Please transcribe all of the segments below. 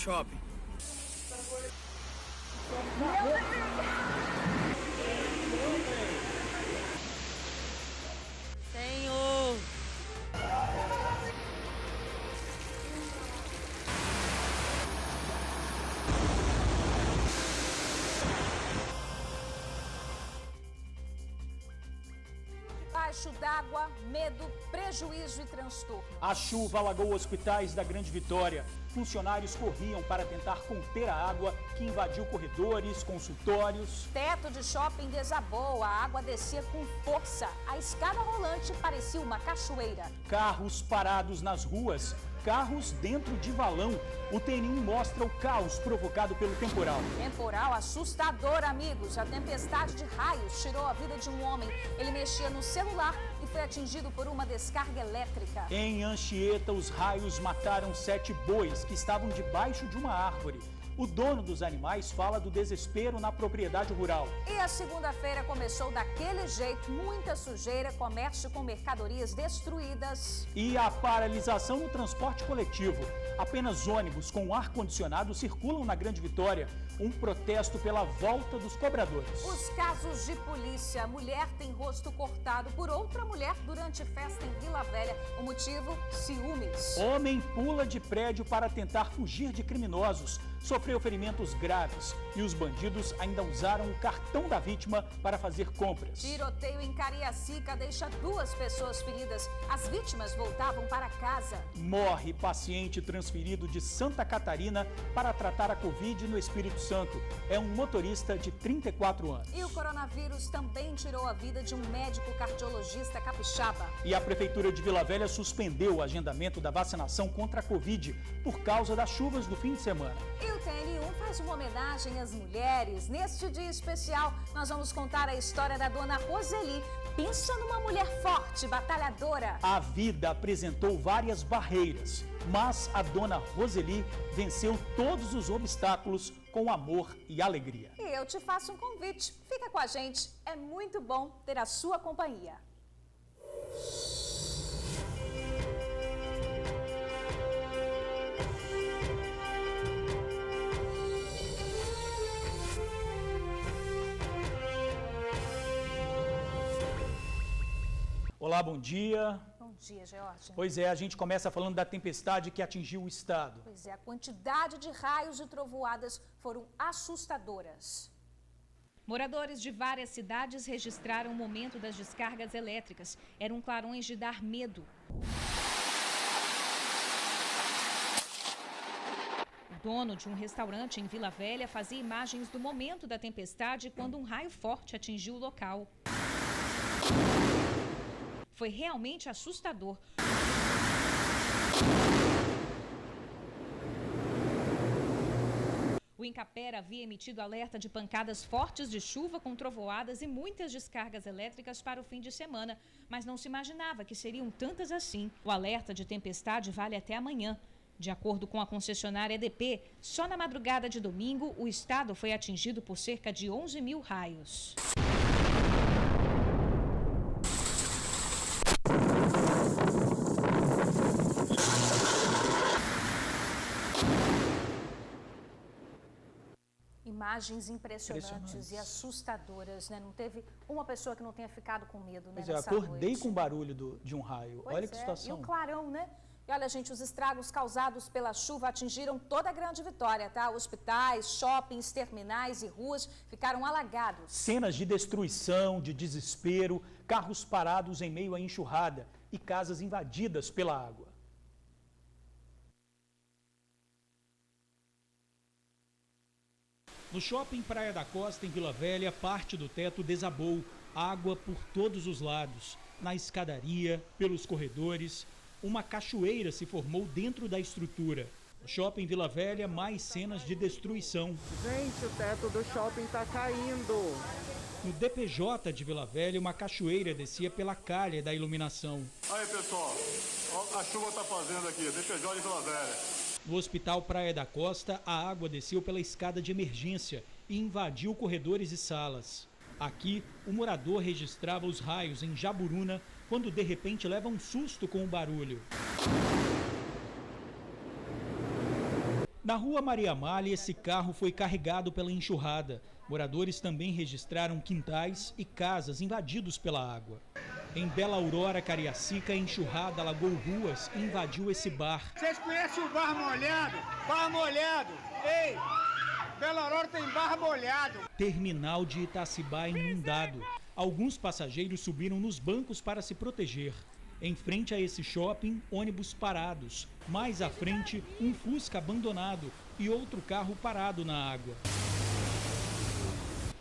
shopping. Senhor! Debaixo d'água, medo, prejuízo e transtorno. A chuva alagou hospitais da Grande Vitória. Funcionários corriam para tentar conter a água que invadiu corredores, consultórios. Teto de shopping desabou, a água descia com força. A escada rolante parecia uma cachoeira. Carros parados nas ruas, carros dentro de valão. O TN1 mostra o caos provocado pelo temporal. Temporal assustador, amigos. A tempestade de raios tirou a vida de um homem. Ele mexia no celular e foi atingido por uma descarga elétrica. Em Anchieta, os raios mataram 7 bois que estavam debaixo de uma árvore. O dono dos animais fala do desespero na propriedade rural. E a segunda-feira começou daquele jeito, muita sujeira, comércio com mercadorias destruídas. E a paralisação no transporte coletivo. Apenas ônibus com ar-condicionado circulam na Grande Vitória. Um protesto pela volta dos cobradores. Os casos de polícia. A mulher tem rosto cortado por outra mulher durante festa em Vila Velha. O motivo? Ciúmes. Homem pula de prédio para tentar fugir de criminosos. Sofreu ferimentos graves e os bandidos ainda usaram o cartão da vítima para fazer compras. Tiroteio em Cariacica deixa 2 pessoas feridas. As vítimas voltavam para casa. Morre paciente transferido de Santa Catarina para tratar a Covid no Espírito Santo. É um motorista de 34 anos. E o coronavírus também tirou a vida de um médico cardiologista capixaba. E a Prefeitura de Vila Velha suspendeu o agendamento da vacinação contra a Covid por causa das chuvas do fim de semana. E o TN1 faz uma homenagem às mulheres. Neste dia especial, nós vamos contar a história da dona Roseli. Pensa numa mulher forte, batalhadora. A vida apresentou várias barreiras, mas a dona Roseli venceu todos os obstáculos com amor e alegria. E eu te faço um convite. Fica com a gente. É muito bom ter a sua companhia. Olá, bom dia. Bom dia, Georgia. Pois é, a gente começa falando da tempestade que atingiu o estado. Pois é, a quantidade de raios e trovoadas foram assustadoras. Moradores de várias cidades registraram o momento das descargas elétricas. Eram clarões de dar medo. O dono de um restaurante em Vila Velha fazia imagens do momento da tempestade quando um raio forte atingiu o local. Foi realmente assustador. O Incapera havia emitido alerta de pancadas fortes de chuva com trovoadas e muitas descargas elétricas para o fim de semana, mas não se imaginava que seriam tantas assim. O alerta de tempestade vale até amanhã. De acordo com a concessionária EDP, só na madrugada de domingo, o estado foi atingido por cerca de 11 mil raios. Imagens impressionantes e assustadoras, né? Não teve uma pessoa que não tenha ficado com medo, né? Pois é, eu nessa acordei noite. com o barulho de um raio. Pois Olha que é, situação. E o clarão, né? E olha, gente, os estragos causados pela chuva atingiram toda a Grande Vitória, tá? Hospitais, shoppings, terminais e ruas ficaram alagados. Cenas de destruição, de desespero, carros parados em meio à enxurrada e casas invadidas pela água. No shopping Praia da Costa, em Vila Velha, parte do teto desabou. Água por todos os lados. Na escadaria, pelos corredores, uma cachoeira se formou dentro da estrutura. No shopping Vila Velha, mais cenas de destruição. Gente, o teto do shopping tá caindo. No DPJ de Vila Velha, uma cachoeira descia pela calha da iluminação. Aí, pessoal, ó, a chuva tá fazendo aqui, DPJ de Vila Velha. No Hospital Praia da Costa, a água desceu pela escada de emergência e invadiu corredores e salas. Aqui, o morador registrava os raios em Jaburuna, quando de repente leva um susto com o barulho. Na rua Maria Amália, esse carro foi carregado pela enxurrada. Moradores também registraram quintais e casas invadidos pela água. Em Bela Aurora, Cariacica, a enxurrada alagou ruas e invadiu esse bar. Vocês conhecem o Bar Molhado? Bar Molhado! Ei! Bela Aurora tem Bar Molhado! Terminal de Itacibá inundado. Alguns passageiros subiram nos bancos para se proteger. Em frente a esse shopping, ônibus parados. Mais à frente, um Fusca abandonado e outro carro parado na água.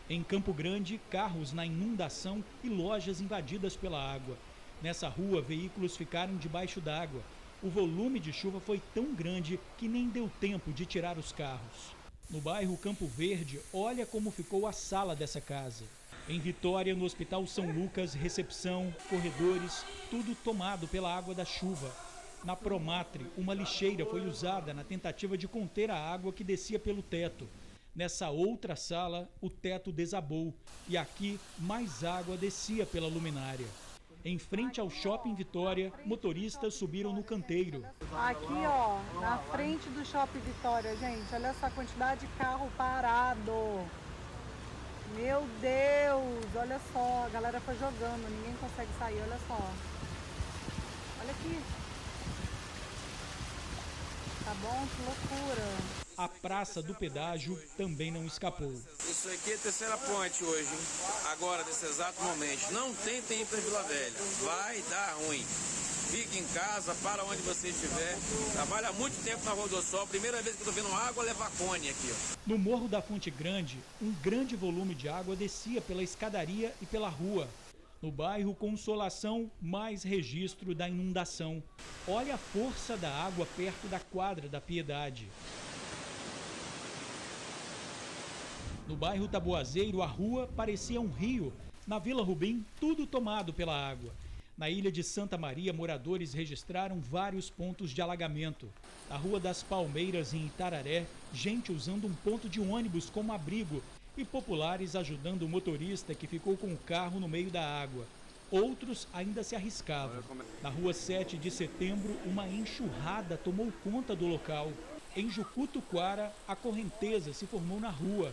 Em Campo Grande, carros na inundação e lojas invadidas pela água. Nessa rua, veículos ficaram debaixo d'água. O volume de chuva foi tão grande que nem deu tempo de tirar os carros. No bairro Campo Verde, olha como ficou a sala dessa casa. Em Vitória, no Hospital São Lucas, recepção, corredores, tudo tomado pela água da chuva. Na Promatre, uma lixeira foi usada na tentativa de conter a água que descia pelo teto. Nessa outra sala, o teto desabou e aqui mais água descia pela luminária. Em frente ao Shopping Vitória, motoristas subiram no canteiro. Aqui, ó, na frente do Shopping Vitória, gente, olha essa quantidade de carro parado. Meu Deus, olha só, a galera foi jogando, ninguém consegue sair, olha só. Olha aqui. Tá bom? Que loucura. A Praça do Pedágio também não escapou. Isso aqui é a terceira ponte hoje, hein? Agora, nesse exato momento. Não tentem ir para Vila Velha. Vai dar ruim. Fique em casa, para onde você estiver. Trabalha há muito tempo na Rodossol. Primeira vez que eu tô vendo água levar cone aqui, ó. No Morro da Fonte Grande, um grande volume de água descia pela escadaria e pela rua. No bairro Consolação, mais registro da inundação. Olha a força da água perto da quadra da Piedade. No bairro Taboazeiro, a rua parecia um rio. Na Vila Rubim, tudo tomado pela água. Na ilha de Santa Maria, moradores registraram vários pontos de alagamento. Na Rua das Palmeiras, em Itararé, gente usando um ponto de ônibus como abrigo e populares ajudando o motorista que ficou com o carro no meio da água. Outros ainda se arriscavam. Na Rua 7 de Setembro, uma enxurrada tomou conta do local. Em Jucutuquara, a correnteza se formou na rua.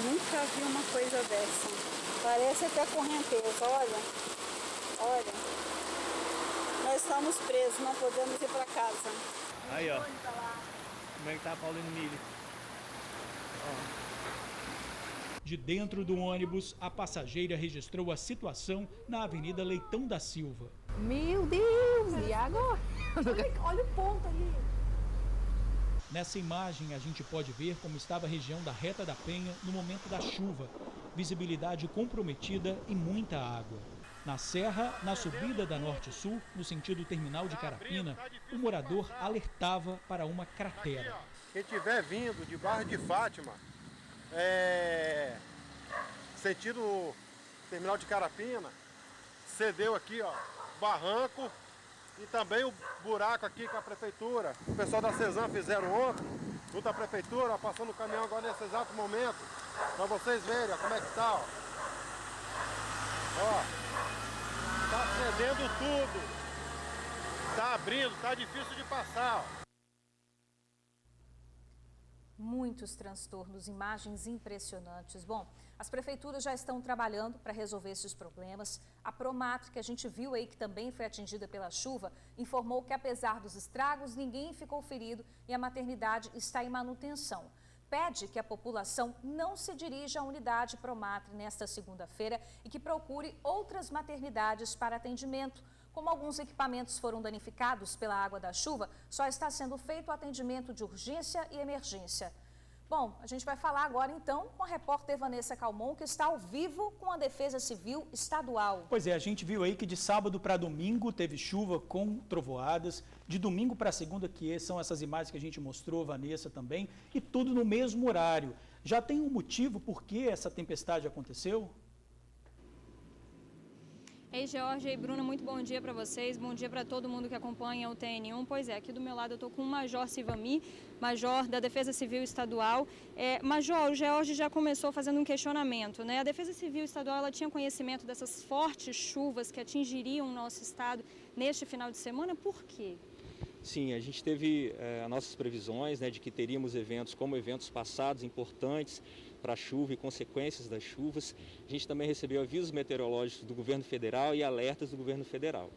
Nunca vi uma coisa dessa. Parece até correnteza, olha. Olha. Nós estamos presos, não podemos ir para casa. Aí, ó. Como é que tá a Paulino Milho? Ó. De dentro do ônibus, a passageira registrou a situação na Avenida Leitão da Silva. Meu Deus! E agora? Olha o ponto ali. Nessa imagem, a gente pode ver como estava a região da Reta da Penha no momento da chuva. Visibilidade comprometida e muita água. Na serra, na subida da Norte-Sul, no sentido terminal de Carapina, o morador alertava para uma cratera. Quem estiver vindo de Barra de Fátima, sentido terminal de Carapina, cedeu aqui, ó, barranco e também o buraco aqui com a prefeitura. O pessoal da Cezam fizeram ontem, junto à prefeitura, ó, passando o caminhão agora nesse exato momento, para vocês verem, ó, como é que tá, ó. Ó. Tá cedendo tudo, tá abrindo, tá difícil de passar. Muitos transtornos, imagens impressionantes. Bom, as prefeituras já estão trabalhando para resolver esses problemas. A Promatre, que a gente viu aí que também foi atingida pela chuva, informou que apesar dos estragos, ninguém ficou ferido e a maternidade está em manutenção. Pede que a população não se dirija à unidade Promatre nesta segunda-feira e que procure outras maternidades para atendimento. Como alguns equipamentos foram danificados pela água da chuva, só está sendo feito o atendimento de urgência e emergência. Bom, a gente vai falar agora então com a repórter Vanessa Calmon, que está ao vivo com a Defesa Civil Estadual. Pois é, a gente viu aí que de sábado para domingo teve chuva com trovoadas, de domingo para segunda, que são essas imagens que a gente mostrou, Vanessa também, e tudo no mesmo horário. Já tem um motivo por que essa tempestade aconteceu? Ei, George e Bruna, muito bom dia para vocês, bom dia para todo mundo que acompanha o TN1. Pois é, aqui do meu lado eu estou com o Major Silvami, Major da Defesa Civil Estadual. Major, o George já começou fazendo um questionamento, né? A Defesa Civil Estadual, ela tinha conhecimento dessas fortes chuvas que atingiriam o nosso estado neste final de semana, por quê? Sim, a gente teve as nossas previsões, né, de que teríamos eventos como eventos passados importantes para a chuva e consequências das chuvas. A gente também recebeu avisos meteorológicos do governo federal e alertas do governo federal.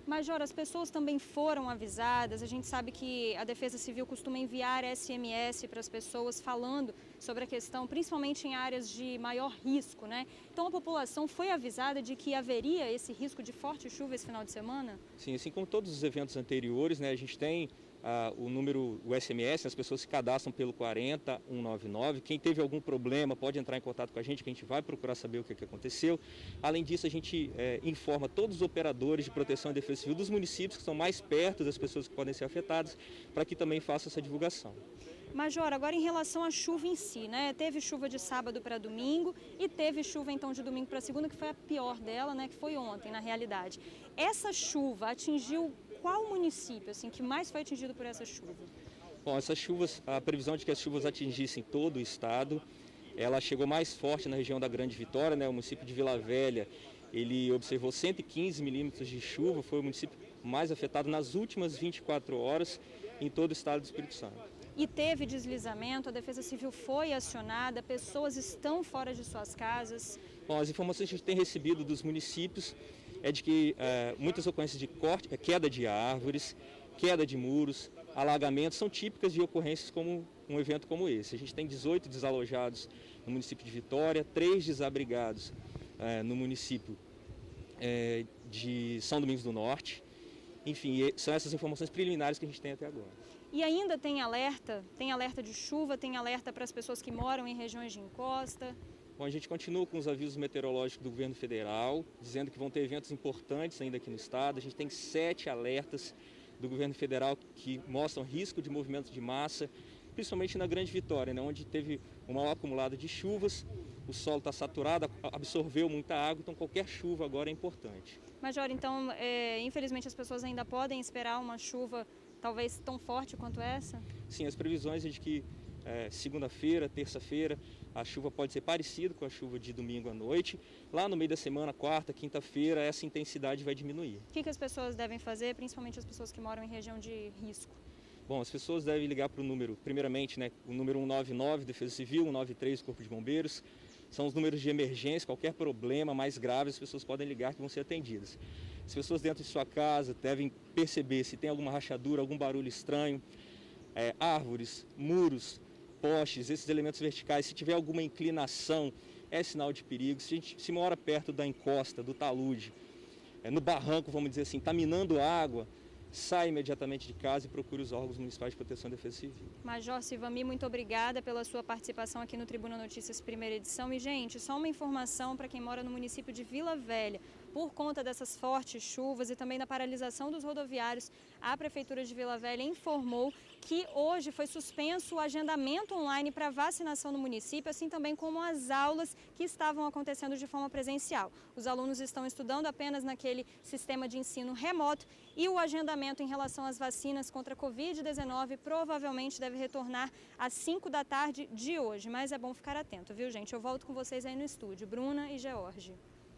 Major, as pessoas também foram avisadas. A gente sabe que a Defesa Civil costuma enviar SMS para as pessoas falando sobre a questão, principalmente em áreas de maior risco, né? Então a população foi avisada de que haveria esse risco de forte chuva esse final de semana? Sim, assim como todos os eventos anteriores, né, a gente tem o número, o SMS, as pessoas se cadastram pelo 40199. Quem teve algum problema pode entrar em contato com a gente, que a gente vai procurar saber o que aconteceu. Além disso, a gente informa todos os operadores de proteção e defesa civil dos municípios que estão mais perto das pessoas que podem ser afetadas, para que também façam essa divulgação. Major, agora em relação à chuva em si, né? Teve chuva de sábado para domingo e teve chuva então de domingo para segunda, que foi a pior dela, né? Que foi ontem, na realidade. Essa chuva atingiu qual município, assim, que mais foi atingido por essa chuva? Bom, essas chuvas, a previsão de que as chuvas atingissem todo o estado, ela chegou mais forte na região da Grande Vitória, né? O município de Vila Velha, ele observou 115 milímetros de chuva, foi o município mais afetado nas últimas 24 horas em todo o estado do Espírito Santo. E teve deslizamento, a Defesa Civil foi acionada, pessoas estão fora de suas casas. Bom, as informações que a gente tem recebido dos municípios é de que muitas ocorrências de queda de árvores, queda de muros, alagamentos são típicas de ocorrências como um evento como esse. A gente tem 18 desalojados no município de Vitória, 3 desabrigados no município de São Domingos do Norte. Enfim, são essas informações preliminares que a gente tem até agora. E ainda tem alerta de chuva, tem alerta para as pessoas que moram em regiões de encosta. Bom, a gente continua com os avisos meteorológicos do governo federal, dizendo que vão ter eventos importantes ainda aqui no estado. A gente tem 7 alertas do governo federal que mostram risco de movimento de massa, principalmente na Grande Vitória, né, onde teve um maior acumulado de chuvas, o solo está saturado, absorveu muita água, então qualquer chuva agora é importante. Major, então, infelizmente as pessoas ainda podem esperar uma chuva talvez tão forte quanto essa? Sim, as previsões é de que segunda-feira, terça-feira, a chuva pode ser parecida com a chuva de domingo à noite. Lá no meio da semana, quarta, quinta-feira, essa intensidade vai diminuir. O que as pessoas devem fazer, principalmente as pessoas que moram em região de risco? Bom, as pessoas devem ligar para o número, primeiramente, né, o número 199, Defesa Civil, 193, Corpo de Bombeiros. São os números de emergência, qualquer problema mais grave, as pessoas podem ligar que vão ser atendidas. As pessoas dentro de sua casa devem perceber se tem alguma rachadura, algum barulho estranho, árvores, muros, postes, esses elementos verticais. Se tiver alguma inclinação, é sinal de perigo. Se a gente se mora perto da encosta, do talude, no barranco, vamos dizer assim, está minando água, sai imediatamente de casa e procure os órgãos municipais de proteção e defesa civil. Major Sivami, muito obrigada pela sua participação aqui no Tribuna Notícias primeira edição. E, gente, só uma informação para quem mora no município de Vila Velha. Por conta dessas fortes chuvas e também da paralisação dos rodoviários, a Prefeitura de Vila Velha informou que hoje foi suspenso o agendamento online para vacinação no município, assim também como as aulas que estavam acontecendo de forma presencial. Os alunos estão estudando apenas naquele sistema de ensino remoto e o agendamento em relação às vacinas contra a Covid-19 provavelmente deve retornar às 5 da tarde de hoje. Mas é bom ficar atento, viu, gente? Eu volto com vocês aí no estúdio. Bruna e George.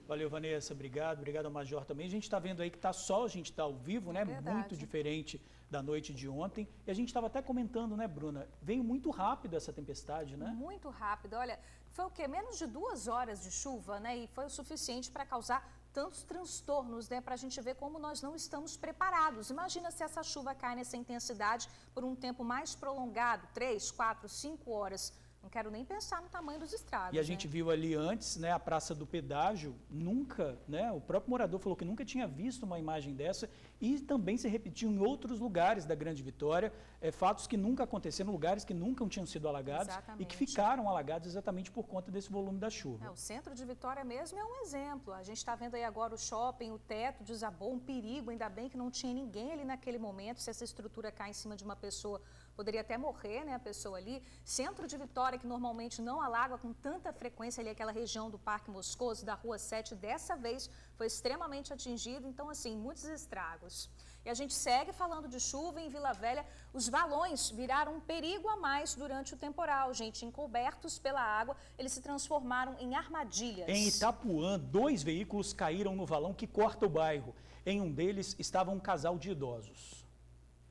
Valeu, Vanessa, obrigado ao Major também. A gente está vendo aí que a gente está ao vivo, né? Muito diferente da noite de ontem. E a gente estava até comentando, né, Bruna? Veio muito rápido essa tempestade, né? Muito rápido. Olha, foi o quê? Menos de 2 horas de chuva, né? E foi o suficiente para causar tantos transtornos, né? Para a gente ver como nós não estamos preparados. Imagina se essa chuva cai nessa intensidade por um tempo mais prolongado, 3, 4, 5 horas. Não quero nem pensar no tamanho dos estragos. E a gente viu ali antes, né, a Praça do Pedágio, nunca, né, o próprio morador falou que nunca tinha visto uma imagem dessa e também se repetiu em outros lugares da Grande Vitória, fatos que nunca aconteceram, lugares que nunca tinham sido alagados. Exatamente. E que ficaram alagados exatamente por conta desse volume da chuva. O centro de Vitória mesmo é um exemplo. A gente está vendo aí agora o shopping, o teto desabou, um perigo, ainda bem que não tinha ninguém ali naquele momento. Se essa estrutura cai em cima de uma pessoa, poderia até morrer, né, a pessoa ali. Centro de Vitória, que normalmente não alaga com tanta frequência ali, aquela região do Parque Moscoso, da Rua 7, dessa vez foi extremamente atingido, então assim, muitos estragos. E a gente segue falando de chuva em Vila Velha. Os valões viraram um perigo a mais durante o temporal, gente. Encobertos pela água, eles se transformaram em armadilhas. Em Itapuã, 2 veículos caíram no valão que corta o bairro. Em um deles estava um casal de idosos.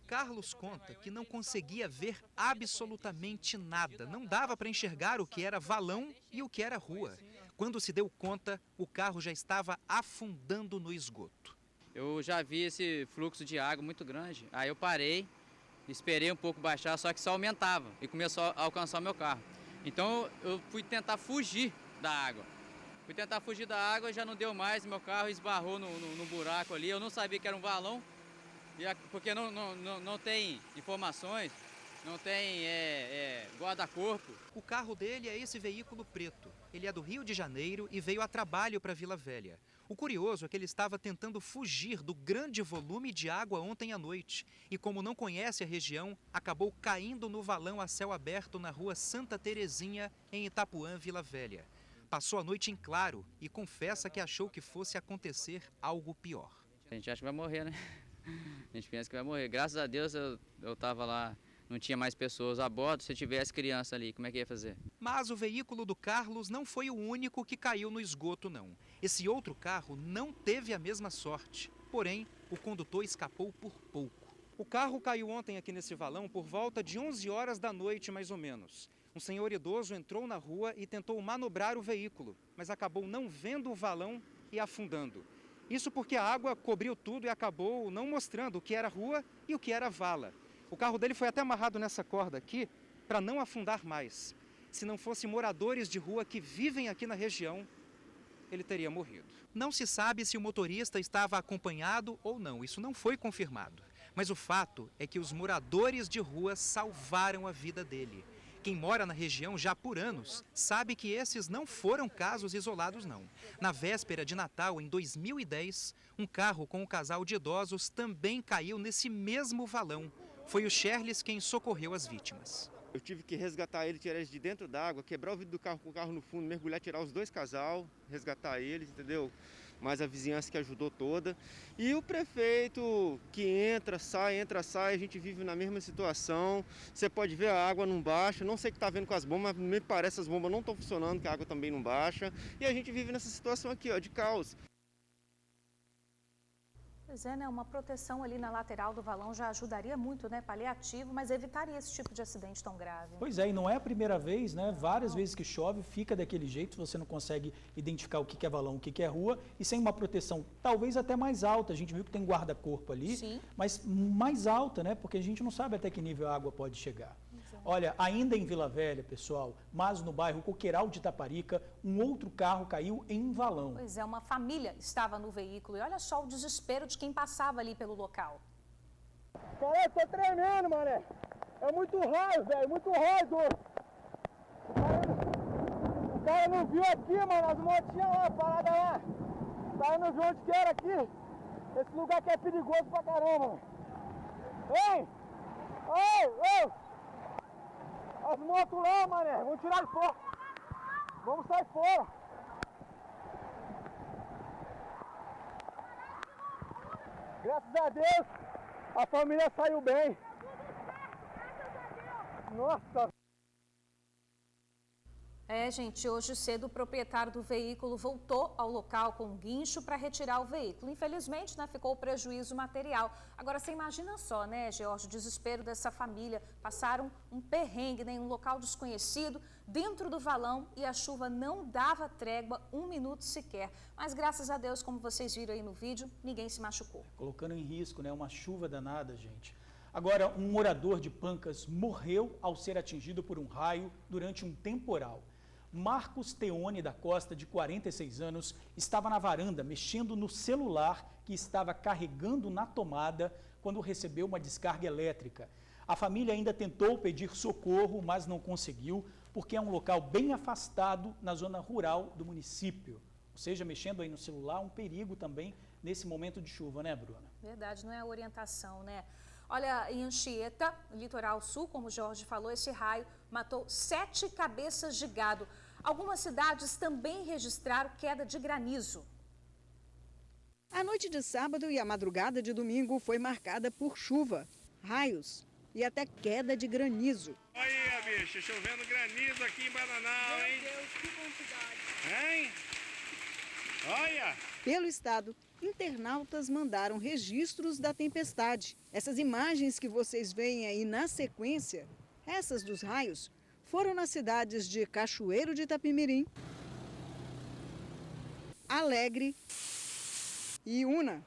Carlos conta que não conseguia ver absolutamente nada. Não dava para enxergar o que era valão e o que era rua. Quando se deu conta, o carro já estava afundando no esgoto. Eu já vi esse fluxo de água muito grande. Aí eu parei, esperei um pouco baixar, só que só aumentava e começou a alcançar o meu carro. Então eu fui tentar fugir da água. Já não deu mais, meu carro esbarrou no buraco ali. Eu não sabia que era um valão, porque não tem informações, não tem guarda-corpo. O carro dele é esse veículo preto. Ele é do Rio de Janeiro e veio a trabalho para Vila Velha. O curioso é que ele estava tentando fugir do grande volume de água ontem à noite. E como não conhece a região, acabou caindo no valão a céu aberto na rua Santa Terezinha, em Itapuã, Vila Velha. Passou a noite em claro e confessa que achou que fosse acontecer algo pior. A gente acha que vai morrer, né? A gente pensa que vai morrer. Graças a Deus eu estava lá, não tinha mais pessoas a bordo. Se tivesse criança ali, como é que ia fazer? Mas o veículo do Carlos não foi o único que caiu no esgoto, não. Esse outro carro não teve a mesma sorte. Porém, o condutor escapou por pouco. O carro caiu ontem aqui nesse valão por volta de 11 horas da noite, mais ou menos. Um senhor idoso entrou na rua e tentou manobrar o veículo, mas acabou não vendo o valão e afundando. Isso porque a água cobriu tudo e acabou não mostrando o que era rua e o que era vala. O carro dele foi até amarrado nessa corda aqui para não afundar mais. Se não fossem moradores de rua que vivem aqui na região, ele teria morrido. Não se sabe se o motorista estava acompanhado ou não, isso não foi confirmado. Mas o fato é que os moradores de rua salvaram a vida dele. Quem mora na região já por anos sabe que esses não foram casos isolados, não. Na véspera de Natal, em 2010, um carro com um casal de idosos também caiu nesse mesmo valão. Foi o Sherles quem socorreu as vítimas. Eu tive que resgatar ele, tirar eles de dentro d'água, quebrar o vidro do carro com o carro no fundo, mergulhar, tirar os dois casal, resgatar eles, entendeu? Mas a vizinhança que ajudou toda. E o prefeito que entra, sai, a gente vive na mesma situação. Você pode ver, a água não baixa, não sei o que está vendo com as bombas, me parece que as bombas não estão funcionando, que a água também não baixa. E a gente vive nessa situação aqui, ó, de caos. Pois é, né? Uma proteção ali na lateral do valão já ajudaria muito, né? Paliativo, mas evitaria esse tipo de acidente tão grave. Pois é, e não é a primeira vez, né? Várias vezes que chove, fica daquele jeito, você não consegue identificar o que é valão, o que é rua, e sem uma proteção talvez até mais alta. A gente viu que tem guarda-corpo ali, sim, mas mais alta, né? Porque a gente não sabe até que nível a água pode chegar. Olha, ainda em Vila Velha, pessoal, mas no bairro Coqueiral de Itaparica, um outro carro caiu em valão. Pois é, uma família estava no veículo e olha só o desespero de quem passava ali pelo local. Cara, eu tô tremendo, mané. É muito raio, velho, muito raio, doido. O cara não viu aqui, mano, as motinhas lá, parada lá. O cara não viu onde que era aqui. Esse lugar aqui é perigoso pra caramba, mano. Ei! Ei! As motos lá, mané, vamos tirar de fora. Vamos sair fora. Graças a Deus, a família saiu bem. Nossa. É, gente, hoje cedo o proprietário do veículo voltou ao local com um guincho para retirar o veículo. Infelizmente, né, ficou prejuízo material. Agora, você imagina só, né, George, o desespero dessa família. Passaram um perrengue, né, em um local desconhecido, dentro do valão, e a chuva não dava trégua, 1 minuto sequer. Mas, graças a Deus, como vocês viram aí no vídeo, ninguém se machucou. Colocando em risco, né, uma chuva danada, gente. Agora, um morador de Pancas morreu ao ser atingido por um raio durante um temporal. Marcos Teone da Costa, de 46 anos, estava na varanda mexendo no celular que estava carregando na tomada quando recebeu uma descarga elétrica. A família ainda tentou pedir socorro, mas não conseguiu, porque é um local bem afastado na zona rural do município. Ou seja, mexendo aí no celular, um perigo também nesse momento de chuva, né, Bruna? Verdade, não é a orientação, né? Olha, em Anchieta, litoral sul, como o Jorge falou, esse raio matou 7 cabeças de gado. Algumas cidades também registraram queda de granizo. A noite de sábado e a madrugada de domingo foi marcada por chuva, raios e até queda de granizo. Olha, bicho, chovendo granizo aqui em Bananal, hein? Meu Deus, que quantidade! Hein? Olha! Pelo estado internautas mandaram registros da tempestade. Essas imagens que vocês veem aí na sequência, essas dos raios, foram nas cidades de Cachoeiro de Itapemirim, Alegre e Una.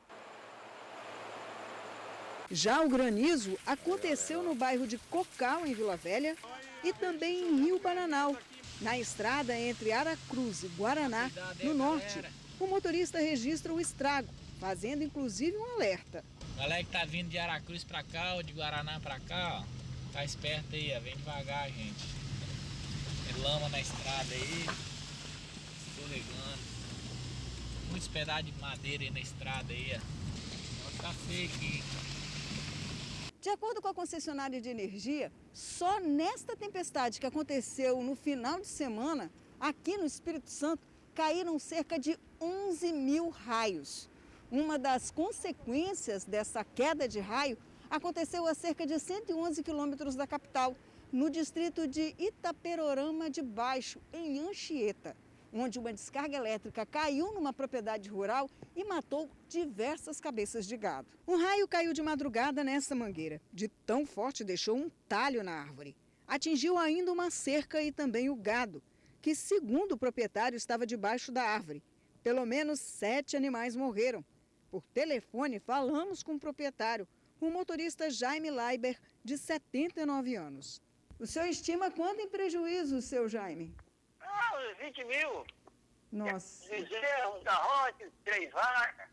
Já o granizo aconteceu no bairro de Cocal, em Vila Velha, e também em Rio Bananal, na estrada entre Aracruz e Guaraná, no norte. O motorista registra o estrago, fazendo inclusive um alerta. A galera que tá vindo de Aracruz pra cá ou de Guaraná pra cá, ó, tá esperto aí, ó, vem devagar, gente. Tem lama na estrada aí, escorregando. Muitos pedaços de madeira aí na estrada aí, ó. Tá feio aqui. De acordo com a concessionária de energia, só nesta tempestade que aconteceu no final de semana, aqui no Espírito Santo, caíram cerca de 11 mil raios. Uma das consequências dessa queda de raio aconteceu a cerca de 111 quilômetros da capital, no distrito de Itaperorama de Baixo, em Anchieta, onde uma descarga elétrica caiu numa propriedade rural e matou diversas cabeças de gado. Um raio caiu de madrugada nessa mangueira. De tão forte, deixou um talho na árvore. Atingiu ainda uma cerca e também o gado, que, segundo o proprietário, estava debaixo da árvore. Pelo menos 7 animais morreram. Por telefone, falamos com o proprietário, o motorista Jaime Leiber, de 79 anos. O senhor estima quanto em prejuízo, seu Jaime? Uns 20 mil. Nossa. Bezerro, um garrote, 3 vacas.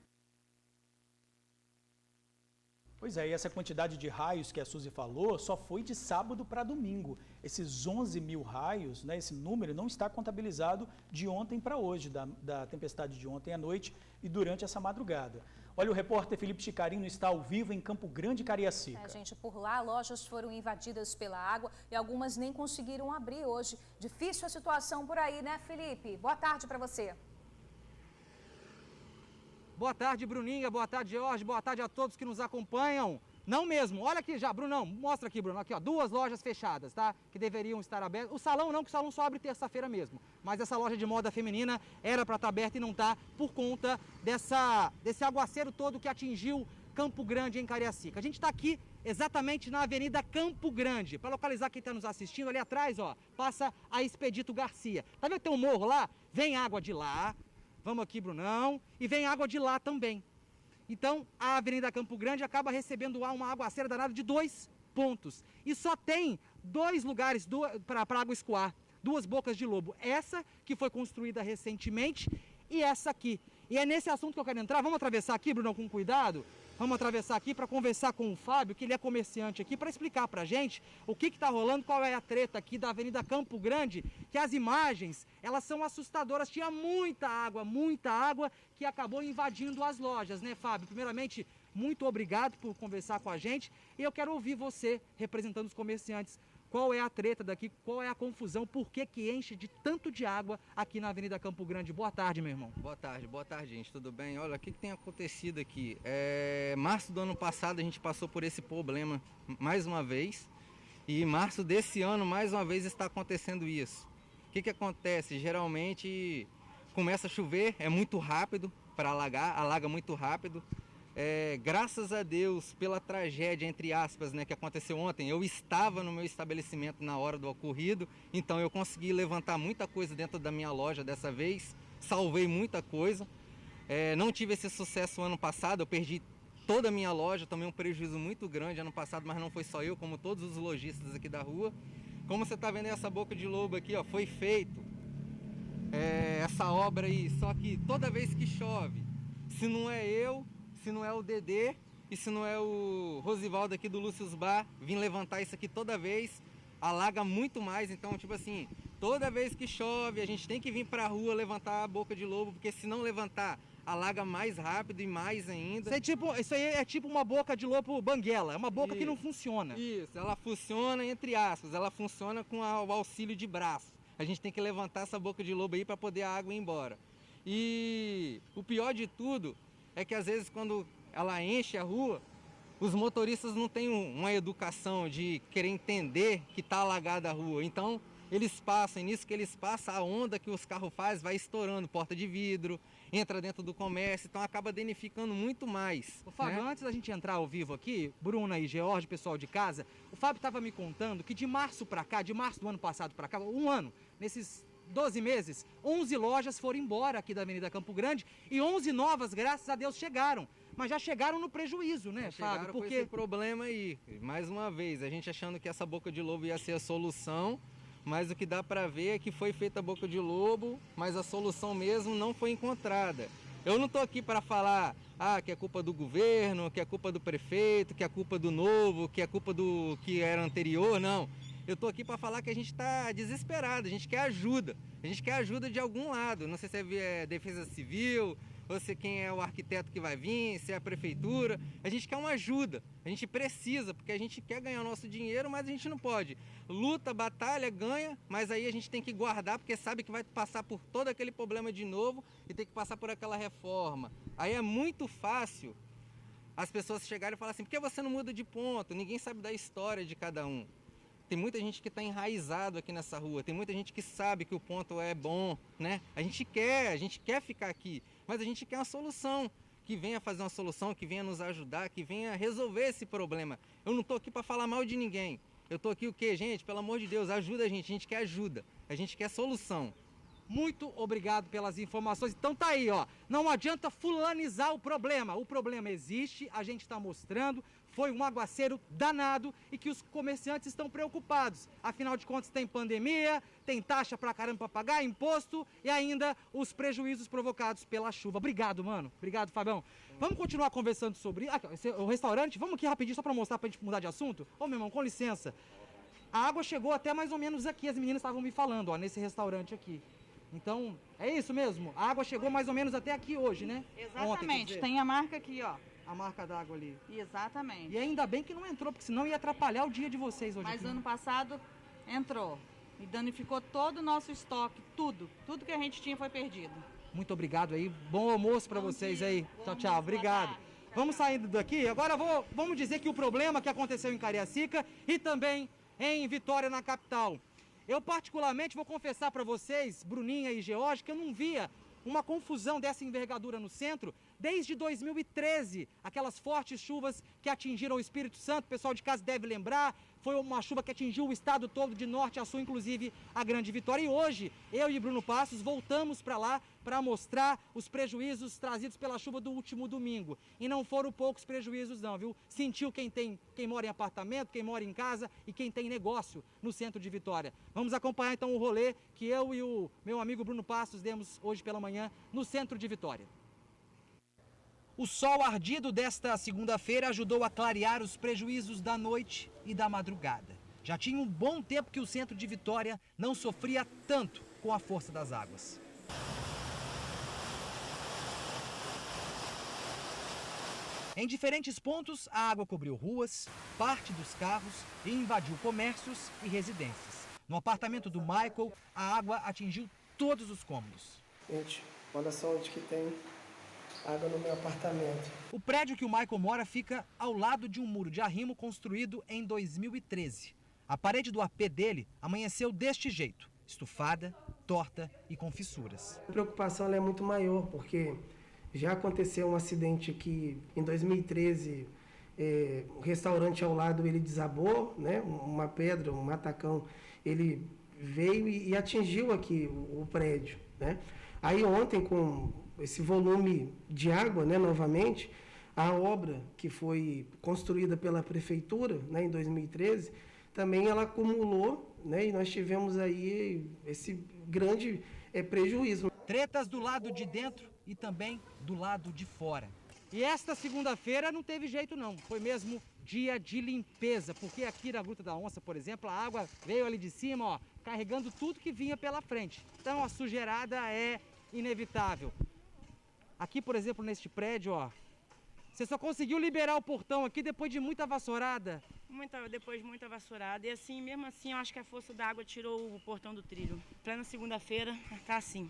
Pois é, e essa quantidade de raios que a Suzy falou só foi de sábado para domingo. Esses 11 mil raios, né, esse número não está contabilizado de ontem para hoje, da tempestade de ontem à noite e durante essa madrugada. Olha, o repórter Felipe Chicarino está ao vivo em Campo Grande, Cariacica. Gente, por lá, lojas foram invadidas pela água e algumas nem conseguiram abrir hoje. Difícil a situação por aí, né, Felipe? Boa tarde para você. Boa tarde, Bruninha. Boa tarde, Jorge. Boa tarde a todos que nos acompanham. Não mesmo. Olha aqui já, Brunão. Mostra aqui, Bruno. Aqui, ó. 2 lojas fechadas, tá? Que deveriam estar abertas. O salão não, que o salão só abre terça-feira mesmo. Mas essa loja de moda feminina era para estar aberta e não tá por conta desse aguaceiro todo que atingiu Campo Grande, em Cariacica. A gente está aqui exatamente na Avenida Campo Grande. Para localizar quem está nos assistindo, ali atrás, ó, passa a Expedito Garcia. Tá vendo que tem um morro lá? Vem água de lá. Vamos aqui, Brunão. E vem água de lá também. Então, a Avenida Campo Grande acaba recebendo uma aguaceira danada de 2 pontos. E só tem 2 lugares para água escoar, 2 bocas de lobo. Essa que foi construída recentemente e essa aqui. E é nesse assunto que eu quero entrar. Vamos atravessar aqui, Bruno, com cuidado? Vamos atravessar aqui para conversar com o Fábio, que ele é comerciante aqui, para explicar para a gente o que está rolando, qual é a treta aqui da Avenida Campo Grande, que as imagens, elas são assustadoras. Tinha muita água que acabou invadindo as lojas, né, Fábio? Primeiramente, muito obrigado por conversar com a gente e eu quero ouvir você, representando os comerciantes. Qual é a treta daqui, qual é a confusão, por que enche de tanto de água aqui na Avenida Campo Grande? Boa tarde, meu irmão. Boa tarde, gente, tudo bem? Olha, o que tem acontecido aqui? Março do ano passado a gente passou por esse problema mais uma vez e em março desse ano mais uma vez está acontecendo isso. O que acontece? Geralmente começa a chover, é muito rápido para alagar, alaga muito rápido. Graças a Deus pela tragédia, entre aspas, né, que aconteceu ontem, eu estava no meu estabelecimento na hora do ocorrido, então eu consegui levantar muita coisa dentro da minha loja dessa vez, salvei muita coisa. Não tive esse sucesso ano passado, eu perdi toda a minha loja, tomei um prejuízo muito grande ano passado, mas não foi só eu, como todos os lojistas aqui da rua. Como você está vendo essa boca de lobo aqui, ó, foi feito essa obra aí, só que toda vez que chove, se não é eu, se não é o Dedê e se não é o Rosivaldo aqui do Lúcius Bar, vim levantar isso aqui toda vez, alaga muito mais. Então, tipo assim, toda vez que chove, a gente tem que vir pra rua levantar a boca de lobo, porque se não levantar, alaga mais rápido e mais ainda. Isso aí é tipo uma boca de lobo banguela, é uma boca que não funciona. Isso, ela funciona entre aspas, ela funciona com o auxílio de braço. A gente tem que levantar essa boca de lobo aí para poder a água ir embora. E o pior de tudo é que às vezes quando ela enche a rua, os motoristas não têm uma educação de querer entender que está alagada a rua. Então eles passam, e nisso que eles passam, a onda que os carros fazem vai estourando, porta de vidro, entra dentro do comércio, então acaba danificando muito mais. O Fábio, antes da gente entrar ao vivo aqui, Bruna e George, pessoal de casa, o Fábio estava me contando que de março para cá, de março do ano passado para cá, um ano, nesses 12 meses, 11 lojas foram embora aqui da Avenida Campo Grande e 11 novas, graças a Deus, chegaram. Mas já chegaram no prejuízo, né, Fábio? Porque com esse problema aí, mais uma vez, a gente achando que essa boca de lobo ia ser a solução, mas o que dá para ver é que foi feita a boca de lobo, mas a solução mesmo não foi encontrada. Eu não estou aqui para falar que é culpa do governo, que é culpa do prefeito, que é culpa do novo, que é culpa do que era anterior, não. Eu estou aqui para falar que a gente está desesperado, a gente quer ajuda. A gente quer ajuda de algum lado, não sei se é Defesa Civil, ou se quem é o arquiteto que vai vir, se é a prefeitura. A gente quer uma ajuda, a gente precisa, porque a gente quer ganhar o nosso dinheiro, mas a gente não pode. Luta, batalha, ganha, mas aí a gente tem que guardar, porque sabe que vai passar por todo aquele problema de novo e tem que passar por aquela reforma. Aí é muito fácil as pessoas chegarem e falar assim, por que você não muda de ponto? Ninguém sabe da história de cada um. Tem muita gente que está enraizado aqui nessa rua, tem muita gente que sabe que o ponto é bom, né? A gente quer ficar aqui, mas a gente quer uma solução, que venha fazer uma solução, que venha nos ajudar, que venha resolver esse problema. Eu não estou aqui para falar mal de ninguém. Eu estou aqui o quê, gente? Pelo amor de Deus, ajuda a gente quer ajuda, a gente quer solução. Muito obrigado pelas informações. Então tá aí, ó. Não adianta fulanizar o problema existe, a gente está mostrando. Foi um aguaceiro danado e que os comerciantes estão preocupados. Afinal de contas, tem pandemia, tem taxa pra caramba pra pagar, imposto e ainda os prejuízos provocados pela chuva. Obrigado, mano. Obrigado, Fabião. Vamos continuar conversando sobre o restaurante? Vamos aqui rapidinho só pra mostrar, pra gente mudar de assunto? Ô, meu irmão, com licença. A água chegou até mais ou menos aqui, as meninas estavam me falando, ó, nesse restaurante aqui. Então, é isso mesmo? A água chegou mais ou menos até aqui hoje, né? Exatamente. Ontem, tem a marca aqui, ó. A marca d'água ali. Exatamente. E ainda bem que não entrou, porque senão ia atrapalhar o dia de vocês hoje. Mas aqui, ano passado entrou e danificou todo o nosso estoque, tudo que a gente tinha foi perdido. Muito obrigado aí, bom almoço para vocês aí. Tchau, tchau, obrigado. Vamos saindo daqui, agora vamos dizer que o problema que aconteceu em Cariacica e também em Vitória, na capital. Eu particularmente vou confessar para vocês, Bruninha e George, que eu não via uma confusão dessa envergadura no centro desde 2013, aquelas fortes chuvas que atingiram o Espírito Santo, o pessoal de casa deve lembrar, foi uma chuva que atingiu o estado todo de norte a sul, inclusive a Grande Vitória. E hoje, eu e Bruno Passos voltamos para lá para mostrar os prejuízos trazidos pela chuva do último domingo. E não foram poucos prejuízos não, viu? Sentiu quem mora em apartamento, quem mora em casa e quem tem negócio no centro de Vitória. Vamos acompanhar então o rolê que eu e o meu amigo Bruno Passos demos hoje pela manhã no centro de Vitória. O sol ardido desta segunda-feira ajudou a clarear os prejuízos da noite e da madrugada. Já tinha um bom tempo que o centro de Vitória não sofria tanto com a força das águas. Em diferentes pontos, a água cobriu ruas, parte dos carros e invadiu comércios e residências. No apartamento do Michael, a água atingiu todos os cômodos. Gente, olha só onde que tem água no meu apartamento. O prédio que o Michael mora fica ao lado de um muro de arrimo construído em 2013. A parede do AP dele amanheceu deste jeito, estufada, torta e com fissuras. A preocupação é muito maior, porque já aconteceu um acidente aqui em 2013, o restaurante ao lado ele desabou, né? Uma pedra, um matacão, ele veio e atingiu aqui o prédio, né? Aí ontem, com esse volume de água, né, novamente, a obra que foi construída pela prefeitura, né, em 2013, também ela acumulou, né, e nós tivemos aí esse grande prejuízo. Tretas do lado de dentro e também do lado de fora. E esta segunda-feira não teve jeito não, foi mesmo dia de limpeza, porque aqui na Gruta da Onça, por exemplo, a água veio ali de cima, ó, carregando tudo que vinha pela frente. Então a sujeirada é inevitável. Aqui, por exemplo, neste prédio, ó, você só conseguiu liberar o portão aqui depois de muita vassourada? Depois de muita vassourada. E assim, mesmo assim, eu acho que a força da água tirou o portão do trilho. Plena segunda-feira, tá assim,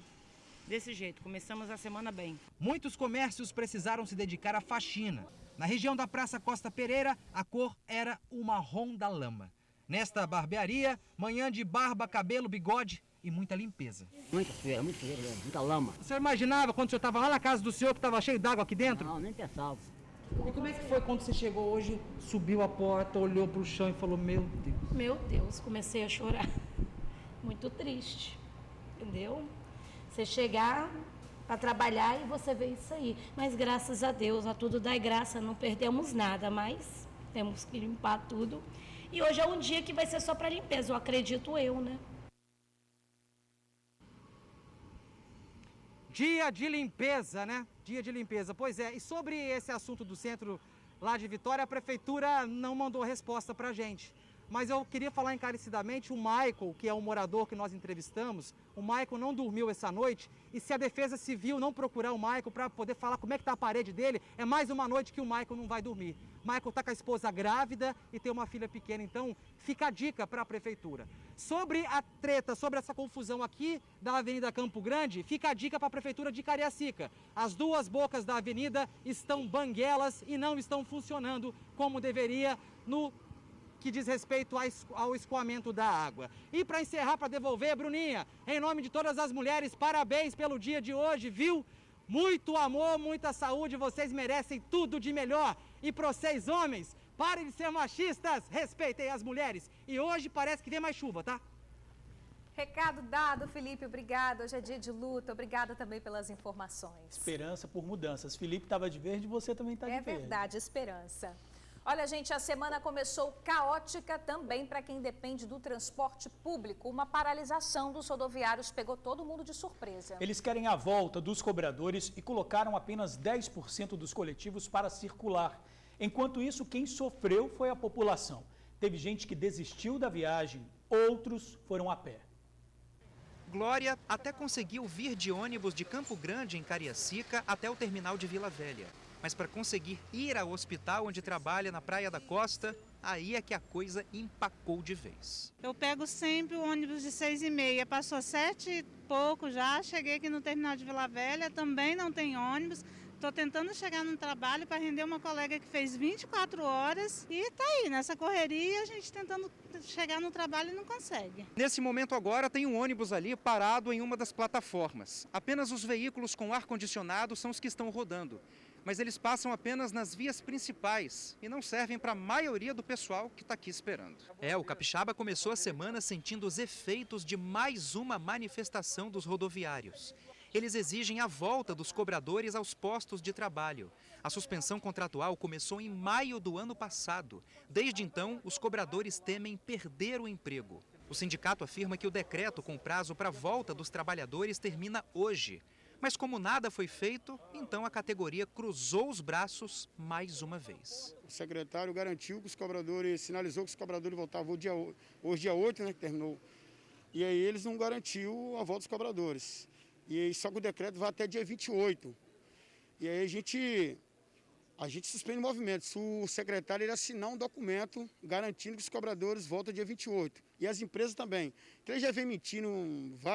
desse jeito. Começamos a semana bem. Muitos comércios precisaram se dedicar à faxina. Na região da Praça Costa Pereira, a cor era o marrom da lama. Nesta barbearia, manhã de barba, cabelo, bigode e muita limpeza. Muita sujeira, muita lama. O senhor imaginava quando o senhor estava lá na casa do senhor que estava cheio d'água aqui dentro? Não, nem pensava. E como é que foi quando você chegou hoje, subiu a porta, olhou para o chão e falou, meu Deus? Meu Deus, comecei a chorar. Muito triste, entendeu? Você chegar para trabalhar e você vê isso aí. Mas graças a Deus, a tudo dá graça, não perdemos nada, mas temos que limpar tudo. E hoje é um dia que vai ser só para limpeza, eu acredito eu, né? Dia de limpeza, né? Dia de limpeza. Pois é, e sobre esse assunto do centro lá de Vitória, a prefeitura não mandou resposta pra gente. Mas eu queria falar encarecidamente, o Michael, que é um morador que nós entrevistamos, o Michael não dormiu essa noite, e se a Defesa Civil não procurar o Michael para poder falar como é que tá a parede dele, é mais uma noite que o Michael não vai dormir. O Michael tá com a esposa grávida e tem uma filha pequena, então fica a dica para a prefeitura. Sobre a treta, sobre essa confusão aqui da Avenida Campo Grande, fica a dica para a prefeitura de Cariacica. As duas bocas da avenida estão banguelas e não estão funcionando como deveria no que diz respeito ao escoamento da água. E para encerrar, para devolver, Bruninha, em nome de todas as mulheres, parabéns pelo dia de hoje, viu? Muito amor, muita saúde, vocês merecem tudo de melhor. E para vocês, homens, parem de ser machistas, respeitem as mulheres. E hoje parece que vem mais chuva, tá? Recado dado, Felipe, obrigada. Hoje é dia de luta, obrigada também pelas informações. Esperança por mudanças. Felipe estava de verde, você também está de verde. É verdade, esperança. Olha, gente, a semana começou caótica também para quem depende do transporte público. Uma paralisação dos rodoviários pegou todo mundo de surpresa. Eles querem a volta dos cobradores e colocaram apenas 10% dos coletivos para circular. Enquanto isso, quem sofreu foi a população. Teve gente que desistiu da viagem, outros foram a pé. Glória até conseguiu vir de ônibus de Campo Grande, em Cariacica, até o terminal de Vila Velha. Mas para conseguir ir ao hospital onde trabalha na Praia da Costa, aí é que a coisa empacou de vez. Eu pego sempre o ônibus de 6h30, passou 7 e pouco já, cheguei aqui no terminal de Vila Velha, também não tem ônibus. Estou tentando chegar no trabalho para render uma colega que fez 24 horas e está aí, nessa correria, a gente tentando chegar no trabalho e não consegue. Nesse momento agora tem um ônibus ali parado em uma das plataformas. Apenas os veículos com ar-condicionado são os que estão rodando. Mas eles passam apenas nas vias principais e não servem para a maioria do pessoal que está aqui esperando. O capixaba começou a semana sentindo os efeitos de mais uma manifestação dos rodoviários. Eles exigem a volta dos cobradores aos postos de trabalho. A suspensão contratual começou em maio do ano passado. Desde então, os cobradores temem perder o emprego. O sindicato afirma que o decreto com prazo para a volta dos trabalhadores termina hoje. Mas como nada foi feito, então a categoria cruzou os braços mais uma vez. O secretário garantiu que os cobradores, sinalizou que os cobradores voltavam hoje dia 8, né, que terminou. E aí eles não garantiu a volta dos cobradores. E aí, só que o decreto vai até dia 28. E aí a gente suspende o movimento. Se o secretário ele assinar um documento garantindo que os cobradores voltam dia 28. E as empresas também. Então ele já vem mentindo,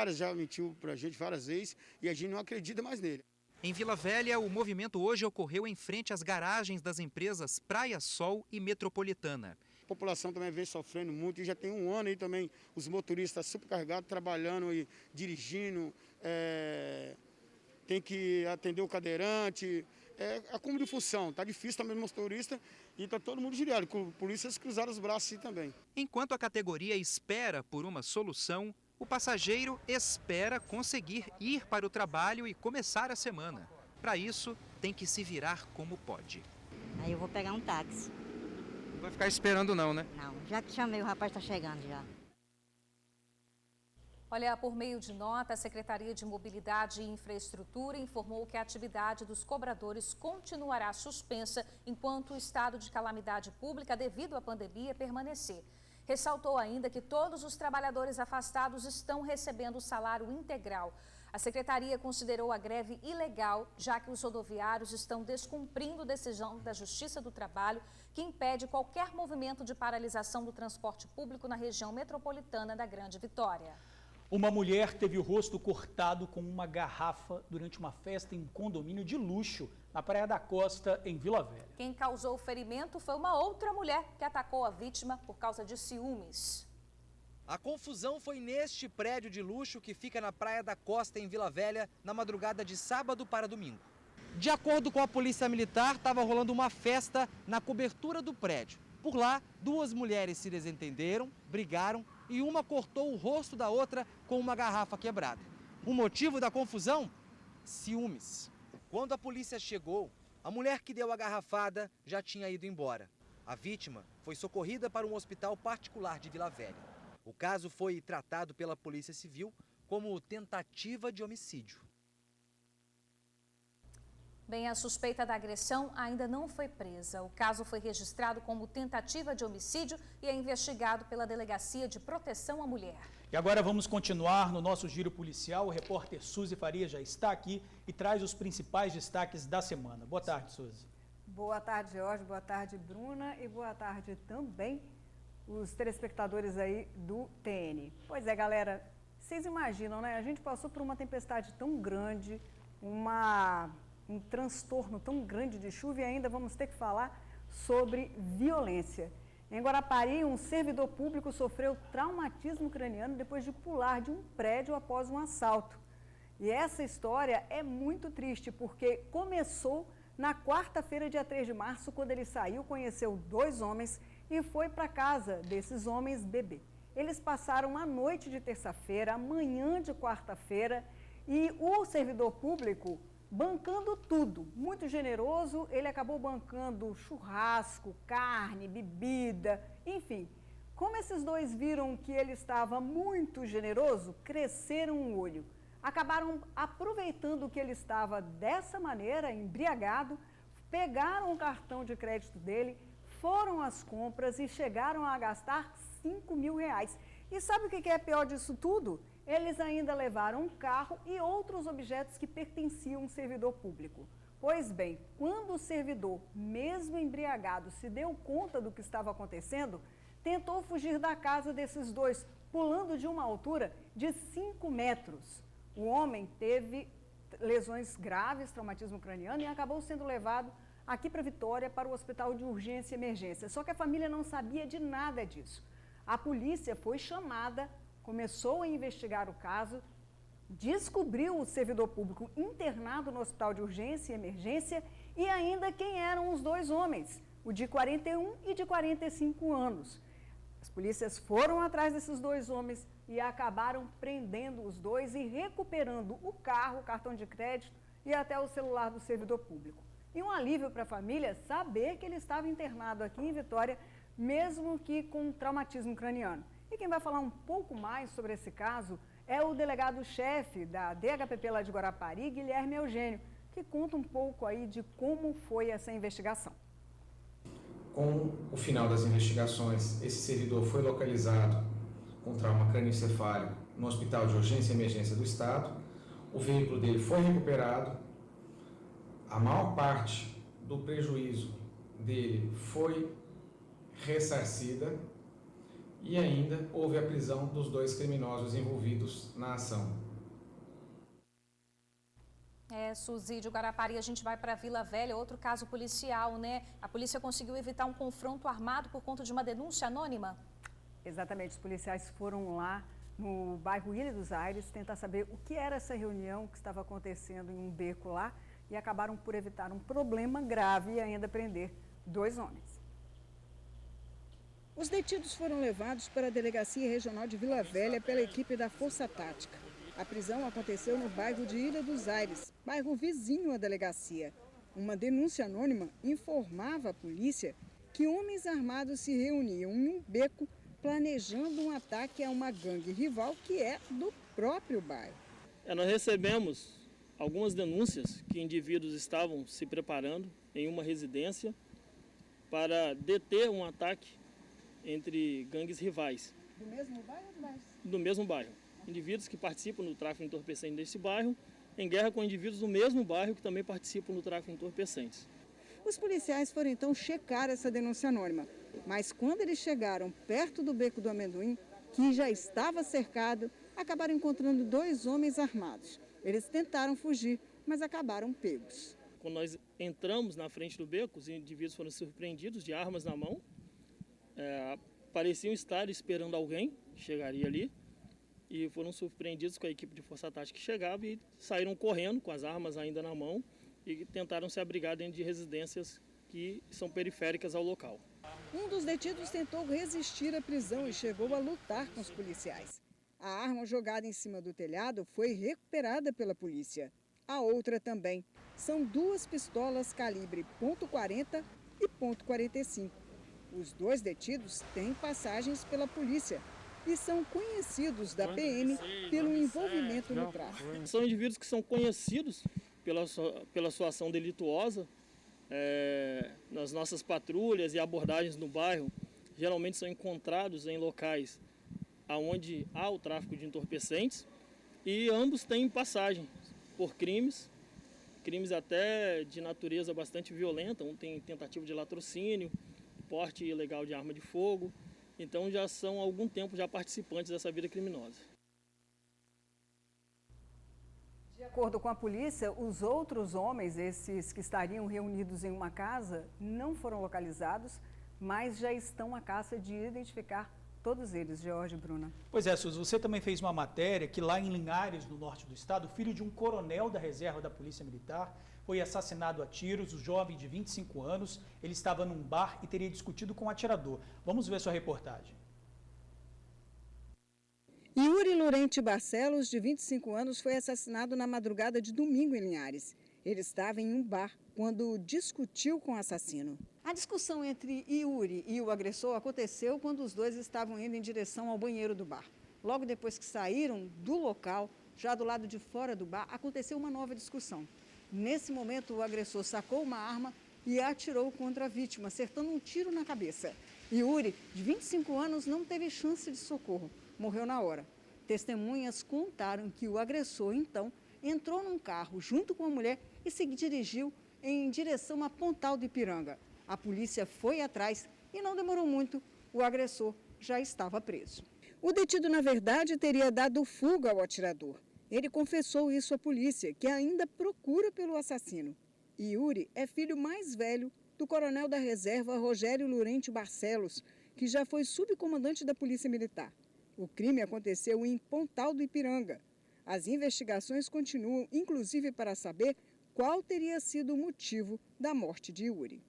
já mentiu pra gente várias vezes e a gente não acredita mais nele. Em Vila Velha, o movimento hoje ocorreu em frente às garagens das empresas Praia Sol e Metropolitana. A população também vem sofrendo muito e já tem um ano aí também os motoristas supercarregados, trabalhando e dirigindo, tem que atender o cadeirante, acúmulo de função, tá difícil também o motorista e tá todo mundo giriado, polícias cruzaram os braços assim também. Enquanto a categoria espera por uma solução, o passageiro espera conseguir ir para o trabalho e começar a semana. Para isso, tem que se virar como pode. Aí eu vou pegar um táxi. Não vai ficar esperando não, né? Não, já que chamei, o rapaz está chegando já. Olha, por meio de nota, a Secretaria de Mobilidade e Infraestrutura informou que a atividade dos cobradores continuará suspensa enquanto o estado de calamidade pública devido à pandemia permanecer. Ressaltou ainda que todos os trabalhadores afastados estão recebendo o salário integral. A Secretaria considerou a greve ilegal, já que os rodoviários estão descumprindo decisão da Justiça do Trabalho, que impede qualquer movimento de paralisação do transporte público na região metropolitana da Grande Vitória. Uma mulher teve o rosto cortado com uma garrafa durante uma festa em um condomínio de luxo na Praia da Costa, em Vila Velha. Quem causou o ferimento foi uma outra mulher que atacou a vítima por causa de ciúmes. A confusão foi neste prédio de luxo que fica na Praia da Costa, em Vila Velha, na madrugada de sábado para domingo. De acordo com a polícia militar, estava rolando uma festa na cobertura do prédio. Por lá, duas mulheres se desentenderam, brigaram e uma cortou o rosto da outra com uma garrafa quebrada. O motivo da confusão? Ciúmes. Quando a polícia chegou, a mulher que deu a garrafada já tinha ido embora. A vítima foi socorrida para um hospital particular de Vila Velha. O caso foi tratado pela Polícia Civil como tentativa de homicídio. Bem, a suspeita da agressão ainda não foi presa. O caso foi registrado como tentativa de homicídio e é investigado pela Delegacia de Proteção à Mulher. E agora vamos continuar no nosso giro policial. O repórter Suzy Faria já está aqui e traz os principais destaques da semana. Boa tarde, Suzy. Boa tarde, Jorge. Boa tarde, Bruna. E boa tarde também os telespectadores aí do TN. Pois é, galera, vocês imaginam, né? A gente passou por uma tempestade tão grande, um transtorno tão grande de chuva e ainda vamos ter que falar sobre violência. Em Guarapari, um servidor público sofreu traumatismo craniano depois de pular de um prédio após um assalto. E essa história é muito triste porque começou na quarta-feira, dia 3 de março, quando ele saiu, conheceu dois homens e foi para casa desses homens beber. Eles passaram a noite de terça-feira, a manhã de quarta-feira e o servidor público bancando tudo, muito generoso, ele acabou bancando churrasco, carne, bebida, enfim. Como esses dois viram que ele estava muito generoso, cresceram um olho. Acabaram aproveitando que ele estava dessa maneira, embriagado, pegaram o cartão de crédito dele, foram às compras e chegaram a gastar R$5.000. E sabe o que é pior disso tudo? Eles ainda levaram um carro e outros objetos que pertenciam a um servidor público. Pois bem, quando o servidor, mesmo embriagado, se deu conta do que estava acontecendo, tentou fugir da casa desses dois, pulando de uma altura de 5 metros. O homem teve lesões graves, traumatismo craniano, e acabou sendo levado aqui para Vitória, para o Hospital de Urgência e Emergência. Só que a família não sabia de nada disso. A polícia foi chamada, começou a investigar o caso, descobriu o servidor público internado no Hospital de Urgência e Emergência e ainda quem eram os dois homens, o de 41 e de 45 anos. As polícias foram atrás desses dois homens e acabaram prendendo os dois e recuperando o carro, o cartão de crédito e até o celular do servidor público. E um alívio para a família saber que ele estava internado aqui em Vitória, mesmo que com traumatismo craniano. E quem vai falar um pouco mais sobre esse caso é o delegado-chefe da DHPP lá de Guarapari, Guilherme Eugênio, que conta um pouco aí de como foi essa investigação. Com o final das investigações, esse servidor foi localizado com trauma crânioencefálico no Hospital de Urgência e Emergência do Estado. O veículo dele foi recuperado. A maior parte do prejuízo dele foi ressarcida. E ainda houve a prisão dos dois criminosos envolvidos na ação. Suzy, de Guarapari, a gente vai para Vila Velha, outro caso policial, né? A polícia conseguiu evitar um confronto armado por conta de uma denúncia anônima? Exatamente, os policiais foram lá no bairro Ilha dos Aires tentar saber o que era essa reunião que estava acontecendo em um beco lá e acabaram por evitar um problema grave e ainda prender dois homens. Os detidos foram levados para a Delegacia Regional de Vila Velha pela equipe da Força Tática. A prisão aconteceu no bairro de Ilha dos Aires, bairro vizinho à delegacia. Uma denúncia anônima informava a polícia que homens armados se reuniam em um beco planejando um ataque a uma gangue rival que é do próprio bairro. Nós recebemos algumas denúncias que indivíduos estavam se preparando em uma residência para deter um ataque entre gangues rivais. Do mesmo bairro ou do bairro? Do mesmo bairro. Indivíduos que participam do tráfico de entorpecentes desse bairro, em guerra com indivíduos do mesmo bairro que também participam do tráfico de entorpecentes. Os policiais foram então checar essa denúncia anônima, mas quando eles chegaram perto do Beco do Amendoim, que já estava cercado, acabaram encontrando 2 homens armados. Eles tentaram fugir, mas acabaram pegos. Quando nós entramos na frente do beco, os indivíduos foram surpreendidos de armas na mão. Pareciam estar esperando alguém que chegaria ali. E foram surpreendidos com a equipe de força tática que chegava e saíram correndo com as armas ainda na mão e tentaram se abrigar dentro de residências que são periféricas ao local. Um dos detidos tentou resistir à prisão e chegou a lutar com os policiais. A arma jogada em cima do telhado foi recuperada pela polícia. A outra também. São 2 pistolas calibre .40 e .45. Os 2 detidos têm passagens pela polícia e são conhecidos da PM pelo envolvimento no tráfico. São indivíduos que são conhecidos pela sua ação delituosa. Nas nossas patrulhas e abordagens no bairro, geralmente são encontrados em locais onde há o tráfico de entorpecentes e ambos têm passagem por crimes até de natureza bastante violenta. Um tem tentativa de latrocínio, porte ilegal de arma de fogo. Então já são há algum tempo já participantes dessa vida criminosa. De acordo com a polícia, os outros homens, esses que estariam reunidos em uma casa, não foram localizados, mas já estão à caça de identificar todos eles, George e Bruna. Pois é, Suzy, você também fez uma matéria que lá em Linhares, no norte do estado, o filho de um coronel da reserva da Polícia Militar foi assassinado a tiros. O jovem de 25 anos, ele estava num bar e teria discutido com o atirador. Vamos ver sua reportagem. Yuri Lurente Barcelos, de 25 anos, foi assassinado na madrugada de domingo em Linhares. Ele estava em um bar quando discutiu com o assassino. A discussão entre Yuri e o agressor aconteceu quando os dois estavam indo em direção ao banheiro do bar. Logo depois que saíram do local, já do lado de fora do bar, aconteceu uma nova discussão. Nesse momento, o agressor sacou uma arma e atirou contra a vítima, acertando um tiro na cabeça. Yuri, de 25 anos, não teve chance de socorro. Morreu na hora. Testemunhas contaram que o agressor, então, entrou num carro junto com a mulher e se dirigiu em direção a Pontal do Ipiranga. A polícia foi atrás e não demorou muito, o agressor já estava preso. O detido, na verdade, teria dado fuga ao atirador. Ele confessou isso à polícia, que ainda procura pelo assassino. Yuri é filho mais velho do coronel da reserva Rogério Lurente Barcelos, que já foi subcomandante da Polícia Militar. O crime aconteceu em Pontal do Ipiranga. As investigações continuam, inclusive para saber qual teria sido o motivo da morte de Yuri.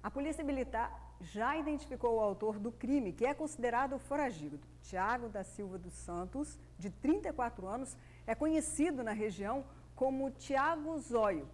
A Polícia Militar já identificou o autor do crime, que é considerado foragido. Tiago da Silva dos Santos, de 34 anos, é conhecido na região como Tiago Zóio.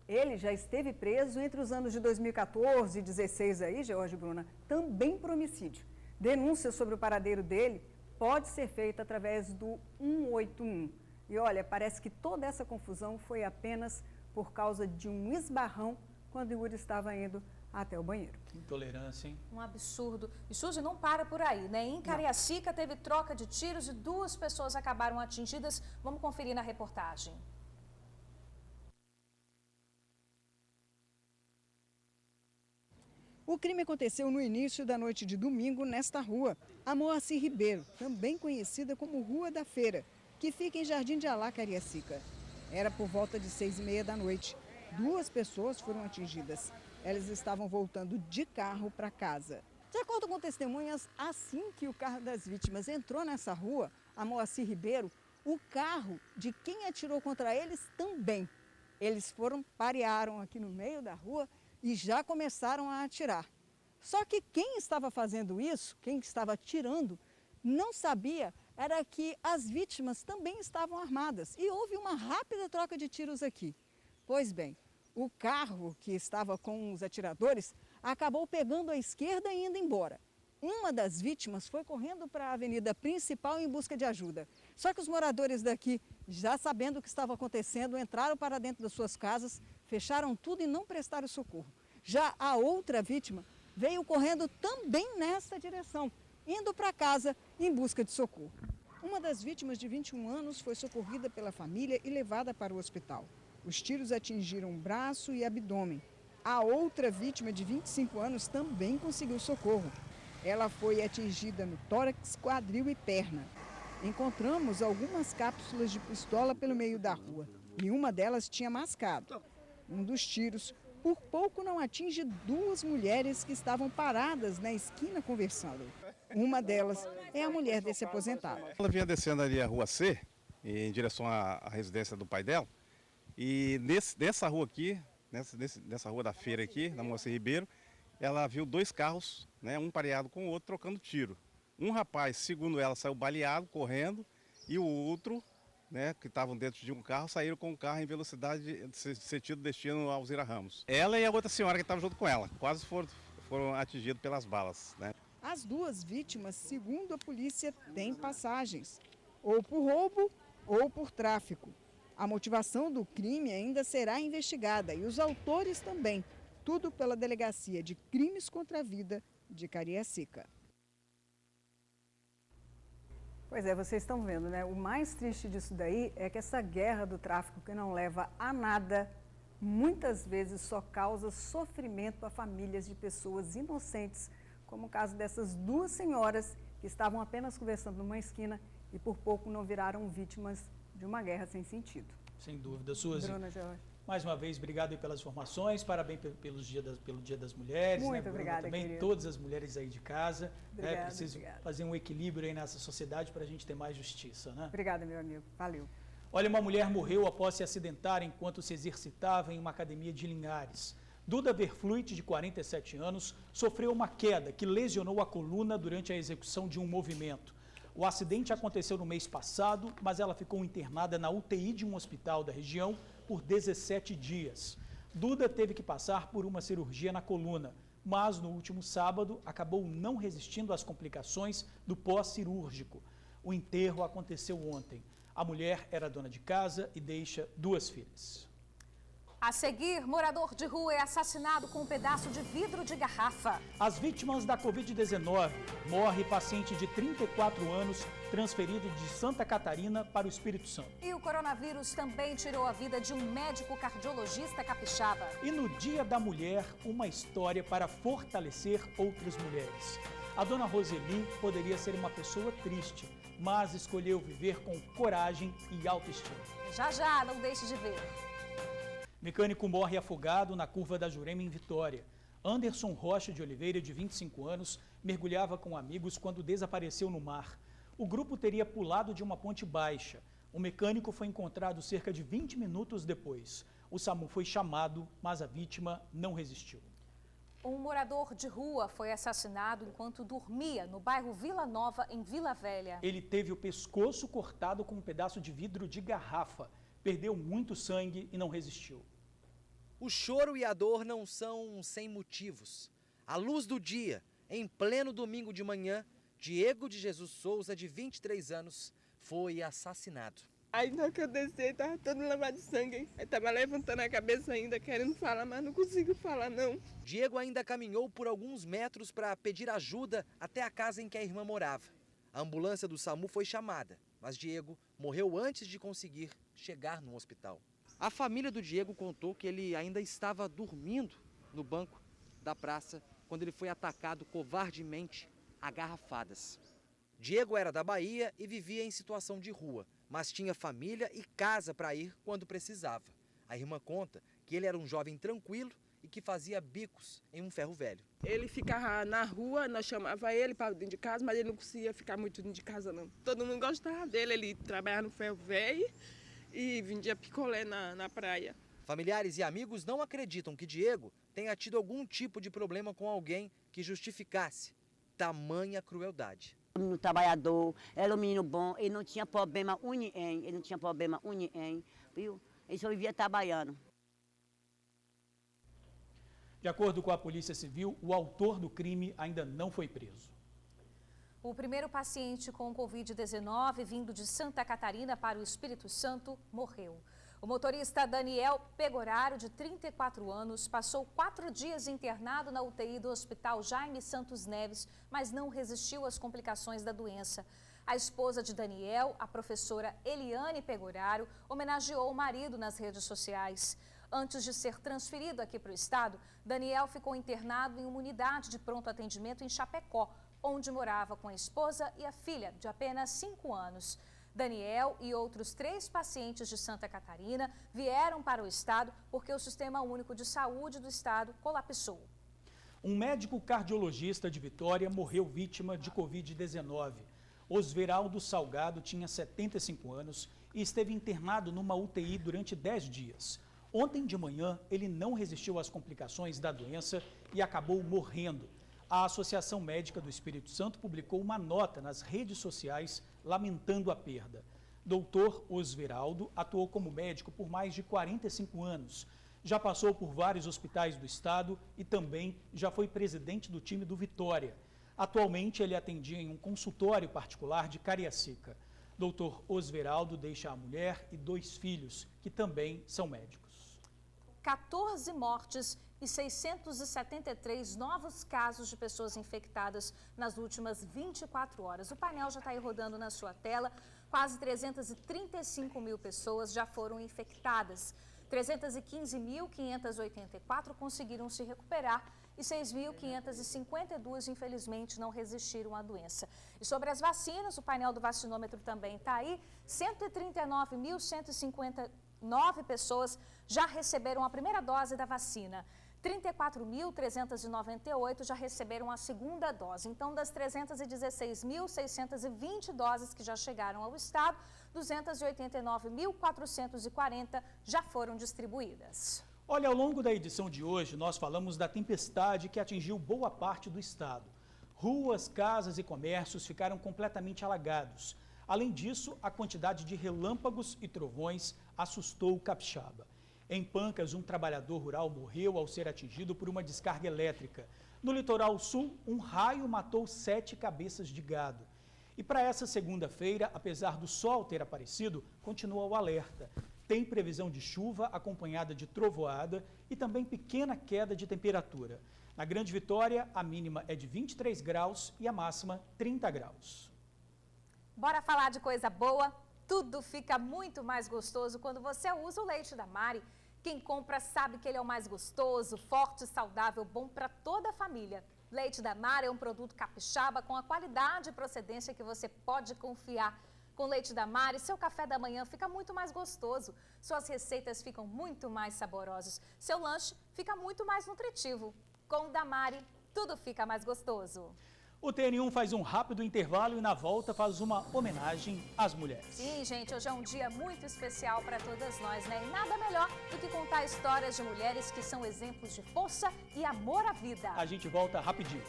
Ele já esteve preso entre os anos de 2014 e 2016, aí, George e Bruna, também por homicídio. Denúncia sobre o paradeiro dele pode ser feita através do 181. E olha, parece que toda essa confusão foi apenas por causa de um esbarrão quando Yuri estava indo até o banheiro. Que intolerância, hein? Um absurdo. E Suzy, não para por aí, né? Em Cariacica teve troca de tiros e 2 pessoas acabaram atingidas. Vamos conferir na reportagem. O crime aconteceu no início da noite de domingo nesta rua, a Moacir Ribeiro, também conhecida como Rua da Feira, que fica em Jardim de Alá, Cariacica. Era por volta de 6h30 da noite. 2 pessoas foram atingidas. Elas estavam voltando de carro para casa. De acordo com testemunhas, assim que o carro das vítimas entrou nessa rua, a Moacir Ribeiro, o carro de quem atirou contra eles também. Eles parearam aqui no meio da rua e já começaram a atirar. Só que quem estava fazendo isso, quem estava atirando, não sabia era que as vítimas também estavam armadas. E houve uma rápida troca de tiros aqui. Pois bem, o carro que estava com os atiradores acabou pegando à esquerda e indo embora. Uma das vítimas foi correndo para a avenida principal em busca de ajuda. Só que os moradores daqui, já sabendo o que estava acontecendo, entraram para dentro das suas casas, fecharam tudo e não prestaram socorro. Já a outra vítima veio correndo também nessa direção, indo para casa em busca de socorro. Uma das vítimas, de 21 anos, foi socorrida pela família e levada para o hospital. Os tiros atingiram braço e abdômen. A outra vítima, de 25 anos, também conseguiu socorro. Ela foi atingida no tórax, quadril e perna. Encontramos algumas cápsulas de pistola pelo meio da rua e uma delas tinha mascado. Um dos tiros, por pouco não atinge duas mulheres que estavam paradas na esquina conversando. Uma delas é a mulher desse aposentado. Ela vinha descendo ali a Rua C, em direção à residência do pai dela, e nessa rua aqui, nessa rua da feira aqui, na Moacir Ribeiro, ela viu dois carros, né, um pareado com o outro, trocando tiro. Um rapaz, segundo ela, saiu baleado, correndo, e o outro, né, que estavam dentro de um carro, saíram com o carro em velocidade, sentido destino ao Alzira Ramos. Ela e a outra senhora que estava junto com ela, quase foram atingidos pelas balas, né? As duas vítimas, segundo a polícia, têm passagens, ou por roubo ou por tráfico. A motivação do crime ainda será investigada e os autores também, tudo pela Delegacia de Crimes contra a Vida de Cariacica. Pois é, vocês estão vendo, né? O mais triste disso daí é que essa guerra do tráfico que não leva a nada, muitas vezes só causa sofrimento a famílias de pessoas inocentes, como o caso dessas duas senhoras que estavam apenas conversando numa esquina e por pouco não viraram vítimas de uma guerra sem sentido. Sem dúvida, Suzy. Bruna, Jorge. Mais uma vez, obrigado aí pelas informações, parabéns pelo Dia das Mulheres. Muito né, obrigada, também querido. Todas as mulheres aí de casa. Obrigada, Preciso fazer um equilíbrio aí nessa sociedade para a gente ter mais justiça, né? Obrigada, meu amigo. Valeu. Olha, uma mulher morreu após se acidentar enquanto se exercitava em uma academia de Linhares. Duda Verfluit, de 47 anos, sofreu uma queda que lesionou a coluna durante a execução de um movimento. O acidente aconteceu no mês passado, mas ela ficou internada na UTI de um hospital da região por 17 dias. Duda teve que passar por uma cirurgia na coluna, mas no último sábado acabou não resistindo às complicações do pós-cirúrgico. O enterro aconteceu ontem. A mulher era dona de casa e deixa duas filhas. A seguir, morador de rua é assassinado com um pedaço de vidro de garrafa. As vítimas da Covid-19. Morre paciente de 34 anos, transferido de Santa Catarina para o Espírito Santo. E o coronavírus também tirou a vida de um médico cardiologista capixaba. E no Dia da Mulher, uma história para fortalecer outras mulheres. A dona Roseli poderia ser uma pessoa triste, mas escolheu viver com coragem e autoestima. Já já, não deixe de ver. Mecânico morre afogado na curva da Jurema, em Vitória. Anderson Rocha de Oliveira, de 25 anos, mergulhava com amigos quando desapareceu no mar. O grupo teria pulado de uma ponte baixa. O mecânico foi encontrado cerca de 20 minutos depois. O SAMU foi chamado, mas a vítima não resistiu. Um morador de rua foi assassinado enquanto dormia no bairro Vila Nova, em Vila Velha. Ele teve o pescoço cortado com um pedaço de vidro de garrafa. Perdeu muito sangue e não resistiu. O choro e a dor não são sem motivos. À luz do dia, em pleno domingo de manhã, Diego de Jesus Souza, de 23 anos, foi assassinado. Aí na hora que eu desci, estava todo lavado de sangue. Aí estava levantando a cabeça ainda, querendo falar, mas não consigo falar não. Diego ainda caminhou por alguns metros para pedir ajuda até a casa em que a irmã morava. A ambulância do SAMU foi chamada, mas Diego morreu antes de conseguir chegar no hospital. A família do Diego contou que ele ainda estava dormindo no banco da praça quando ele foi atacado covardemente a garrafadas. Diego era da Bahia e vivia em situação de rua, mas tinha família e casa para ir quando precisava. A irmã conta que ele era um jovem tranquilo e que fazia bicos em um ferro velho. Ele ficava na rua, nós chamava ele para dentro de casa, mas ele não conseguia ficar muito dentro de casa não. Todo mundo gostava dele, ele trabalhava no ferro velho e vendia picolé na praia. Familiares e amigos não acreditam que Diego tenha tido algum tipo de problema com alguém que justificasse tamanha crueldade. O menino trabalhador, era um menino bom, ele não tinha problema ele não tinha problema viu? Ele só vivia trabalhando. De acordo com a Polícia Civil, o autor do crime ainda não foi preso. O primeiro paciente com Covid-19 vindo de Santa Catarina para o Espírito Santo morreu. O motorista Daniel Pegoraro, de 34 anos, passou 4 dias internado na UTI do Hospital Jaime Santos Neves, mas não resistiu às complicações da doença. A esposa de Daniel, a professora Eliane Pegoraro, homenageou o marido nas redes sociais. Antes de ser transferido aqui para o estado, Daniel ficou internado em uma unidade de pronto atendimento em Chapecó, onde morava com a esposa e a filha, de apenas 5 anos. Daniel e outros 3 pacientes de Santa Catarina vieram para o estado porque o Sistema Único de Saúde do estado colapsou. Um médico cardiologista de Vitória morreu vítima de Covid-19. Osveraldo Salgado tinha 75 anos e esteve internado numa UTI durante 10 dias. Ontem de manhã, ele não resistiu às complicações da doença e acabou morrendo. A Associação Médica do Espírito Santo publicou uma nota nas redes sociais lamentando a perda. Doutor Osveraldo atuou como médico por mais de 45 anos. Já passou por vários hospitais do estado e também já foi presidente do time do Vitória. Atualmente, ele atendia em um consultório particular de Cariacica. Doutor Osveraldo deixa a mulher e 2 filhos, que também são médicos. 14 mortes e 673 novos casos de pessoas infectadas nas últimas 24 horas. O painel já está aí rodando na sua tela. Quase 335 mil pessoas já foram infectadas. 315.584 conseguiram se recuperar e 6.552, infelizmente, não resistiram à doença. E sobre as vacinas, o painel do vacinômetro também está aí. 139.159 pessoas já receberam a primeira dose da vacina. 34.398 já receberam a segunda dose. Então, das 316.620 doses que já chegaram ao estado, 289.440 já foram distribuídas. Olha, ao longo da edição de hoje, nós falamos da tempestade que atingiu boa parte do estado. Ruas, casas e comércios ficaram completamente alagados. Além disso, a quantidade de relâmpagos e trovões assustou o capixaba. Em Pancas, um trabalhador rural morreu ao ser atingido por uma descarga elétrica. No litoral sul, um raio matou 7 cabeças de gado. E para essa segunda-feira, apesar do sol ter aparecido, continua o alerta. Tem previsão de chuva acompanhada de trovoada e também pequena queda de temperatura. Na Grande Vitória, a mínima é de 23 graus e a máxima 30 graus. Bora falar de coisa boa? Tudo fica muito mais gostoso quando você usa o leite da Mari. Quem compra sabe que ele é o mais gostoso, forte, saudável, bom para toda a família. Leite da Mari é um produto capixaba com a qualidade e procedência que você pode confiar. Com leite da Mari, seu café da manhã fica muito mais gostoso, suas receitas ficam muito mais saborosas, seu lanche fica muito mais nutritivo. Com o da Mari, tudo fica mais gostoso. O TN1 faz um rápido intervalo e na volta faz uma homenagem às mulheres. Sim, gente, hoje é um dia muito especial para todas nós, né? E nada melhor do que contar histórias de mulheres que são exemplos de força e amor à vida. A gente volta rapidinho.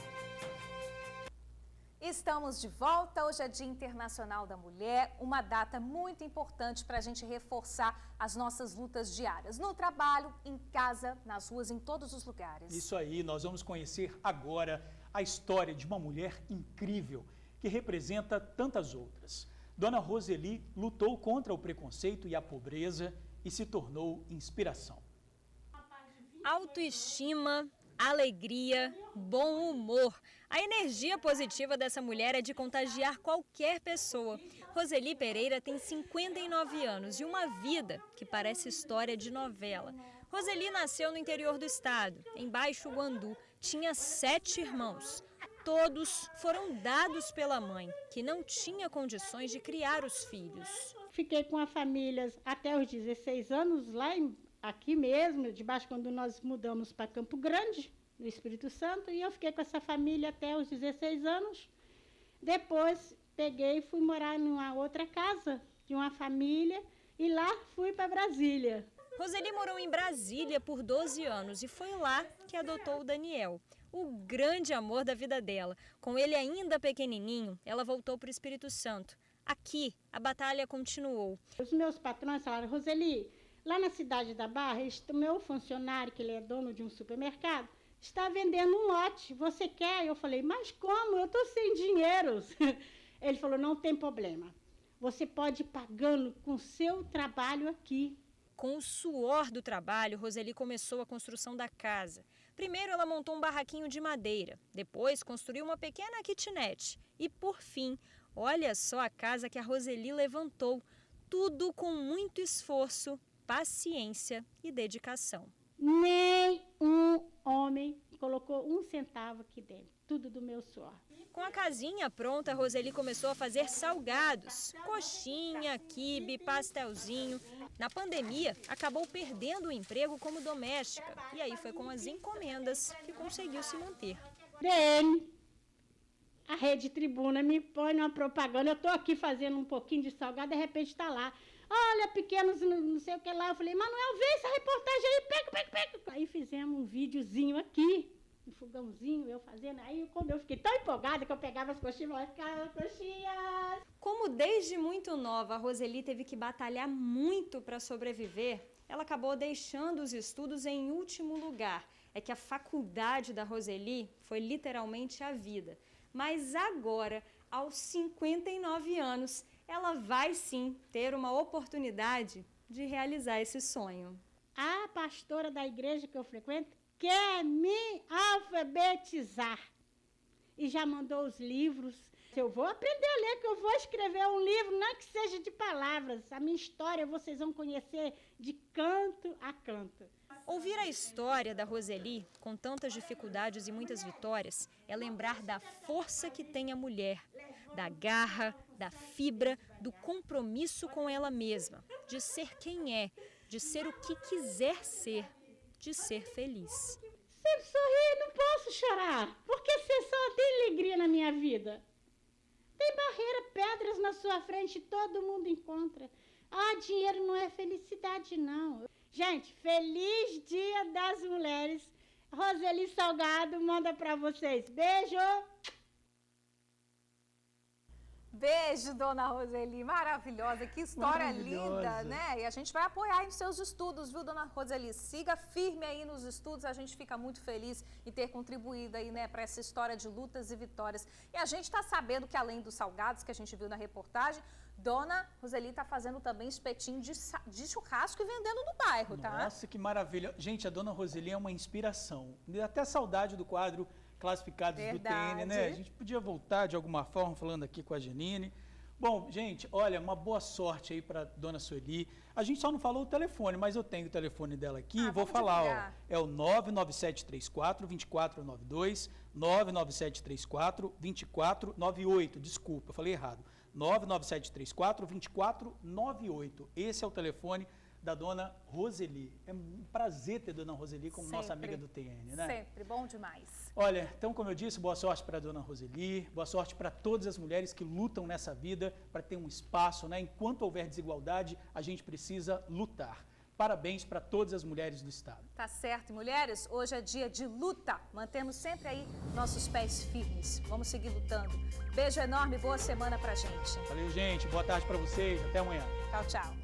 Estamos de volta, hoje é Dia Internacional da Mulher, uma data muito importante para a gente reforçar as nossas lutas diárias, no trabalho, em casa, nas ruas, em todos os lugares. Isso aí, nós vamos conhecer agora a história de uma mulher incrível que representa tantas outras. Dona Roseli lutou contra o preconceito e a pobreza e se tornou inspiração. Autoestima, alegria, bom humor. A energia positiva dessa mulher é de contagiar qualquer pessoa. Roseli Pereira tem 59 anos e uma vida que parece história de novela. Roseli nasceu no interior do estado, em Baixo Guandu. Tinha 7 irmãos. Todos foram dados pela mãe, que não tinha condições de criar os filhos. Fiquei com a família até os 16 anos, aqui mesmo, debaixo quando nós mudamos para Campo Grande, no Espírito Santo, e eu fiquei com essa família até os 16 anos. Depois peguei e fui morar numa outra casa de uma família e lá fui para Brasília. Roseli morou em Brasília por 12 anos e foi lá que adotou o Daniel, o grande amor da vida dela. Com ele ainda pequenininho, ela voltou para o Espírito Santo. Aqui, a batalha continuou. Os meus patrões falaram: Roseli, lá na cidade da Barra, o meu funcionário, que ele é dono de um supermercado, está vendendo um lote. Você quer? Eu falei: mas como? Eu estou sem dinheiro. Ele falou: não tem problema. Você pode ir pagando com o seu trabalho aqui. Com o suor do trabalho, Roseli começou a construção da casa. Primeiro ela montou um barraquinho de madeira, depois construiu uma pequena kitnet e, por fim, olha só a casa que a Roseli levantou. Tudo com muito esforço, paciência e dedicação. Nem um homem colocou um centavo aqui dentro, tudo do meu suor. Com a casinha pronta, a Roseli começou a fazer salgados, coxinha, quibe, pastelzinho. Na pandemia, acabou perdendo o emprego como doméstica. E aí foi com as encomendas que conseguiu se manter. DN, a Rede Tribuna me põe numa propaganda, eu estou aqui fazendo um pouquinho de salgado, de repente está lá. Olha, pequenos, não sei o que lá. Eu falei, Manuel, vê essa reportagem aí, pega. Aí fizemos um videozinho aqui, um fogãozinho, eu fazendo. Aí quando eu fiquei tão empolgada que eu pegava as coxinhas, vai ficar coxinhas. Como desde muito nova a Roseli teve que batalhar muito para sobreviver, ela acabou deixando os estudos em último lugar. É que a faculdade da Roseli foi literalmente a vida. Mas agora, aos 59 anos, ela vai sim ter uma oportunidade de realizar esse sonho. A pastora da igreja que eu frequento quer me alfabetizar e já mandou os livros. Eu vou aprender a ler, que eu vou escrever um livro, não que seja de palavras. A minha história vocês vão conhecer de canto a canto. Ouvir a história da Roseli, com tantas dificuldades e muitas vitórias, é lembrar da força que tem a mulher, da garra, da fibra, do compromisso com ela mesma, de ser quem é, de ser o que quiser ser, de ser feliz. Sempre sorrir, não posso chorar, porque você só tem alegria na minha vida. Tem barreira, pedras na sua frente, todo mundo encontra. Ah, dinheiro não é felicidade, não. Gente, feliz Dia das Mulheres. Roseli Salgado manda pra vocês. Beijo! Beijo, dona Roseli, maravilhosa, que história linda, né? E a gente vai apoiar aí nos seus estudos, viu, dona Roseli? Siga firme aí nos estudos, a gente fica muito feliz em ter contribuído aí, né, para essa história de lutas e vitórias. E a gente está sabendo que além dos salgados que a gente viu na reportagem, dona Roseli está fazendo também espetinho de churrasco e vendendo no bairro, tá? Nossa, que maravilha. Gente, a dona Roseli é uma inspiração. Me dá até saudade do quadro Classificados do TN, né? A gente podia voltar de alguma forma falando aqui com a Janine. Bom, gente, olha, uma boa sorte aí para dona Sueli. A gente só não falou o telefone, mas eu tenho o telefone dela aqui, vou falar, ó, é o 99734-2492, 99734-2498, desculpa, eu falei errado, 99734-2498, esse é o telefone da dona Roseli. É um prazer ter a dona Roseli como nossa amiga do TN, né? Sempre, bom demais. Olha, então, como eu disse, boa sorte para a dona Roseli, boa sorte para todas as mulheres que lutam nessa vida para ter um espaço, né? Enquanto houver desigualdade, a gente precisa lutar. Parabéns para todas as mulheres do estado. Tá certo, mulheres, hoje é dia de luta. Mantemos sempre aí nossos pés firmes. Vamos seguir lutando. Beijo enorme, boa semana pra gente. Valeu, gente. Boa tarde para vocês. Até amanhã. Tchau, tchau.